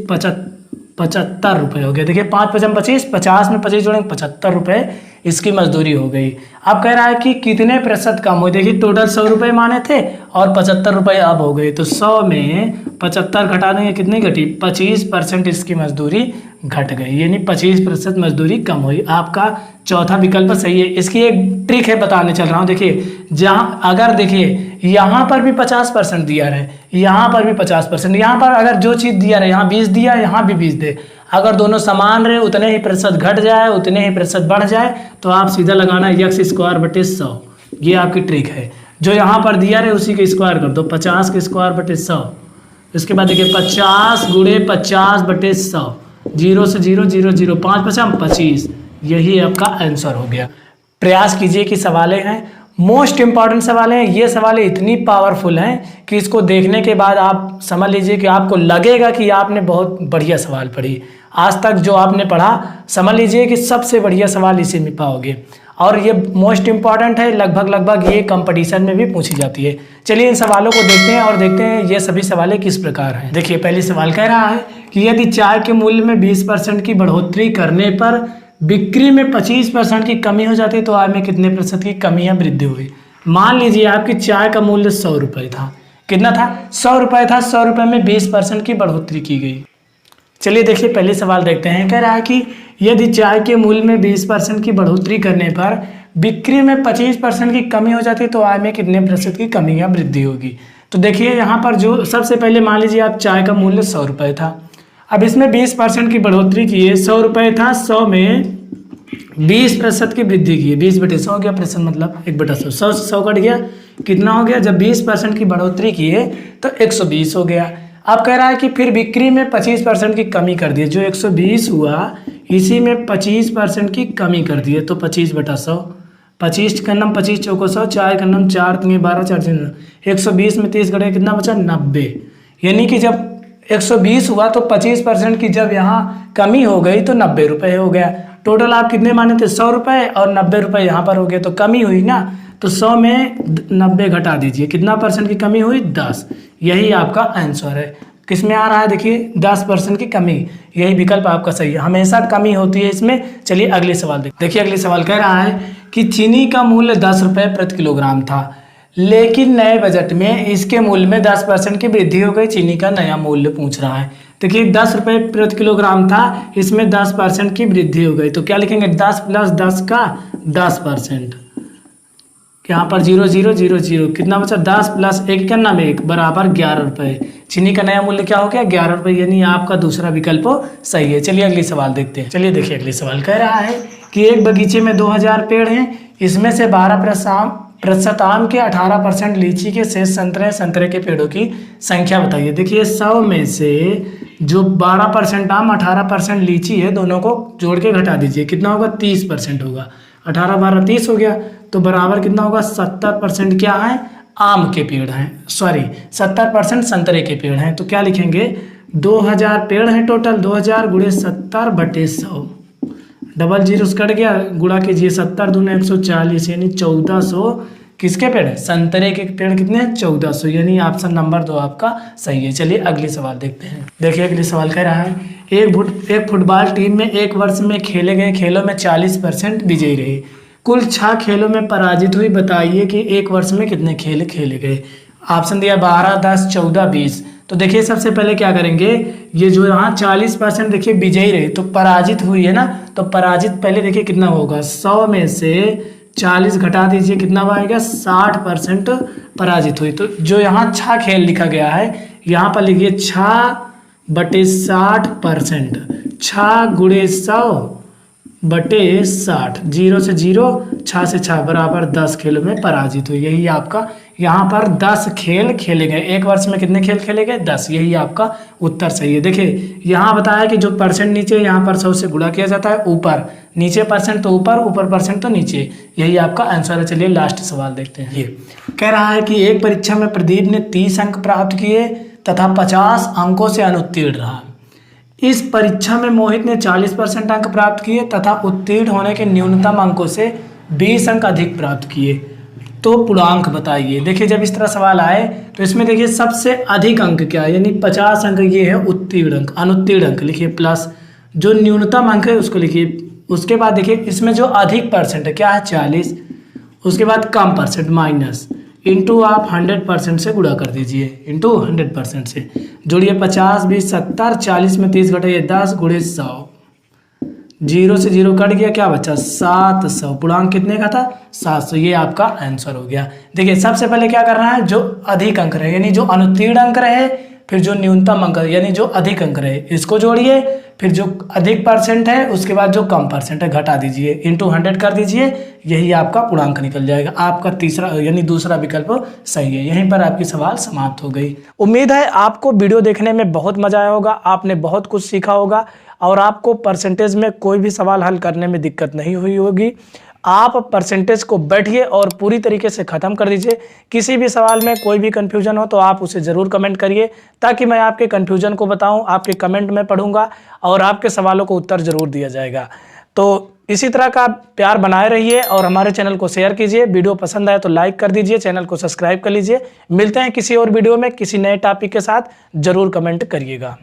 75 रुपये हो गया। देखिए 5 पचम 25, 50 में 25 जोड़ेंगे 75 रुपये इसकी मजदूरी हो गई। अब कह रहा है कि कितने प्रतिशत कम हुए। देखिए टोटल 100 रुपये माने थे और 75 रुपये अब हो गए, तो 100 में 75 घटा देंगे, कितनी घटी 25% इसकी मजदूरी घट गई, यानी 25% मजदूरी कम हुई। आपका चौथा विकल्प सही है। इसकी एक ट्रिक है बताने चल रहा हूँ। देखिए जहाँ अगर देखिए यहाँ पर भी 50% दिया रहे, यहाँ पर भी 50%, यहाँ पर अगर जो चीज़ दिया रहे यहाँ 20 दिया, यहाँ भी 20 दे, अगर दोनों समान रहे उतने ही प्रतिशत घट जाए उतने ही प्रतिशत बढ़ जाए, तो आप सीधा लगाना x² बटे 100, ये आपकी ट्रिक है। जो यहाँ पर दिया रहे उसी के स्क्वायर कर दो, 50 के स्क्वायर बटे 100, इसके बाद देखिए 50 गुणे 50 बटे 100, 0 से 0, 0, 0, 5 पचास 25, यही आपका आंसर हो गया। प्रयास कीजिए कि सवालें हैं मोस्ट इंपॉर्टेंट सवाल हैं। ये सवालें इतनी पावरफुल हैं कि इसको देखने के बाद आप समझ लीजिए कि आपको लगेगा कि आपने बहुत बढ़िया सवाल पढ़ी। आज तक जो आपने पढ़ा समझ लीजिए कि सबसे बढ़िया सवाल इसी में पाओगे, और ये मोस्ट इंपॉर्टेंट है, लगभग ये कंपटीशन में भी पूछी जाती है। चलिए इन सवालों को देखते हैं और देखते हैं ये सभी सवालें किस प्रकार हैं। देखिए पहली सवाल कह रहा है कि यदि चाय के मूल्य में 20% की बढ़ोतरी करने पर बिक्री में 25% की कमी हो जाती है तो आय में कितने प्रतिशत की कमी या वृद्धि हुई। मान लीजिए आपकी चाय का मूल्य 100 रुपये था, कितना था 100 रुपये था, 100 रुपये में 20% की बढ़ोतरी की गई। चलिए देखिए पहले सवाल देखते हैं। कह रहा है कि यदि चाय के मूल्य में 20% की बढ़ोतरी करने पर बिक्री में 25% की कमी हो जाती है तो आय में कितने प्रतिशत की कमी या वृद्धि होगी। तो देखिए यहाँ पर जो सबसे पहले मान लीजिए आप चाय का मूल्य 100 रुपये था, अब इसमें 20% की बढ़ोतरी की है, 100 रुपये था, 100 में 20% की वृद्धि की है, 20 बटे 100 हो गया, प्रतिशत मतलब 1/100, 100 से 100 कट गया, कितना हो गया, जब 20% की बढ़ोतरी की है तो 120 हो गया। अब कह रहा है कि फिर बिक्री में 25% की कमी कर दी है, जो 120 हुआ इसी में 25% की कमी कर दी है, तो 25/100, 25 का नाम 25 चौको 100, 4 का नाम 4 3 12, 4 120 में 30 घटे कितना बचा 90, यानी कि जब 120 हुआ तो 25% की जब यहाँ कमी हो गई तो 90 रुपये हो गया। टोटल आप कितने माने थे 100 रुपये और 90 रुपये यहाँ पर हो गए, तो कमी हुई ना, तो 100 में 90 घटा दीजिए, कितना % की कमी हुई 10, यही आपका आंसर है। किस में आ रहा है देखिए 10% की कमी, यही विकल्प आपका सही है, हमेशा कमी होती है इसमें। चलिए अगले सवाल देखिए। अगले सवाल कह रहा है कि चीनी का मूल्य 10 रुपये प्रति किलोग्राम था, लेकिन नए बजट में इसके मूल्य में 10% की वृद्धि हो गई। चीनी का नया मूल्य पूछ रहा है। देखिए 10 रुपये प्रति किलोग्राम था, इसमें 10% की वृद्धि हो गई, तो क्या लिखेंगे 10 प्लस 10 का 10%, यहाँ पर 0 0 0 0, कितना बचा 10 प्लस 1 का नाम 1 बराबर 11 रुपये। चीनी का नया मूल्य क्या हो गया 11 रुपये, यानी आपका दूसरा विकल्प सही है। चलिए अगली सवाल देखते हैं। चलिए देखिए अगली सवाल कह रहा है कि एक बगीचे में 2000 पेड़ हैं, इसमें से 12% प्रतिशत आम के, 18% लीची के, शेष संतरे के पेड़ों की संख्या बताइए। देखिए 100 में से जो 12% आम 18% लीची है, दोनों को जोड़ के घटा दीजिए, कितना होगा 30% होगा। 18 12 30 हो गया, तो बराबर कितना होगा 70% क्या है आम के पेड़ हैं, सॉरी 70% संतरे के पेड़ हैं। तो क्या लिखेंगे 2000 पेड़ हैं टोटल, 2000 गुणे 70/100, डबल जीरोस कट गया, गुणा कीजिए 70 दूने 140 यानी 1400 किसके पेड़ है संतरे के पेड़ कितने हैं 1400, यानी ऑप्शन नंबर 2 आपका सही है। चलिए अगले सवाल देखते हैं। देखिए अगले सवाल कह रहा है एक फुटबॉल टीम में एक वर्ष में खेले गए खेलों में 40% विजयी रहे, कुल 6 खेलों में पराजित हुई, बताइए कि एक वर्ष में कितने खेल खेले गए। ऑप्शन दिया 12 10 14 20। तो देखिए सबसे पहले क्या करेंगे, ये जो यहाँ 40% देखिए विजयी रहे, तो पराजित हुई है ना, तो पराजित पहले देखिए कितना होगा 100 में से 40 घटा दीजिए, कितना आएगा 60% पराजित हुई। तो जो यहाँ 6 खेल लिखा गया है, यहाँ पर लिखिए 6/60%, 6 गुणे 100/60, 0 से 0 6 से 6 बराबर 10 खेलों में पराजित हुई। यही आपका यहाँ पर 10 खेल खेले गए, एक वर्ष में कितने खेल खेले गए 10, यही आपका उत्तर सही है। देखिए यहाँ बताया कि जो परसेंट नीचे यहाँ पर 100 से गुणा किया जाता है, ऊपर नीचे परसेंट तो ऊपर, ऊपर परसेंट तो नीचे, यही आपका आंसर है। चलिए लास्ट सवाल देखते हैं। ये कह रहा है कि एक परीक्षा में प्रदीप ने 30 अंक प्राप्त किए तथा 50 अंकों से अनुत्तीर्ण रहा। इस परीक्षा में मोहित ने 40% अंक प्राप्त किए तथा उत्तीर्ण होने के न्यूनतम अंकों से 20 अंक अधिक प्राप्त किए, तो पूर्णांक बताइए। देखिए जब इस तरह सवाल आए तो इसमें देखिए सबसे अधिक अंक क्या है, यानी 50 अंक ये है उत्तीर्ण अंक, अनुत्तीर्ण अंक लिखिए प्लस, जो न्यूनतम अंक है उसको लिखिए। उसके बाद देखिए इसमें जो अधिक परसेंट है क्या है 40, उसके बाद कम परसेंट माइनस, इंटू आप 100% से गुणा कर दीजिए, इंटू 100% से जोड़िए 50 20 70, 40 में 30 घटाइए 10 गुणे 100, 0 से 0 कट गया, क्या बचा 700, पूर्णांक कितने का था 700, ये आपका आंसर हो गया। देखिए सबसे पहले क्या करना है, जो अधिक अंक रहे यानी जो अनुत्तीर्ण अंक रहे, फिर जो न्यूनतम अंक यानी जो अधिक अंक रहे इसको जोड़िए, फिर जो अधिक परसेंट है उसके बाद जो कम परसेंट है घटा दीजिए, इंटू 100 कर दीजिए, यही आपका पूर्णांक निकल जाएगा। आपका तीसरा यानी दूसरा विकल्प सही है। यहीं पर आपकी सवाल समाप्त हो गई। उम्मीद है आपको वीडियो देखने में बहुत मजा आया होगा, आपने बहुत कुछ सीखा होगा और आपको परसेंटेज में कोई भी सवाल हल करने में दिक्कत नहीं हुई होगी। आप परसेंटेज को बैठिए और पूरी तरीके से ख़त्म कर दीजिए। किसी भी सवाल में कोई भी कन्फ्यूजन हो तो आप उसे ज़रूर कमेंट करिए, ताकि मैं आपके कन्फ्यूजन को बताऊं, आपके कमेंट में पढ़ूंगा और आपके सवालों को उत्तर ज़रूर दिया जाएगा। तो इसी तरह का प्यार बनाए रहिए और हमारे चैनल को शेयर कीजिए। वीडियो पसंद आए तो लाइक कर दीजिए, चैनल को सब्सक्राइब कर लीजिए। मिलते हैं किसी और वीडियो में किसी नए टॉपिक के साथ, ज़रूर कमेंट करिएगा।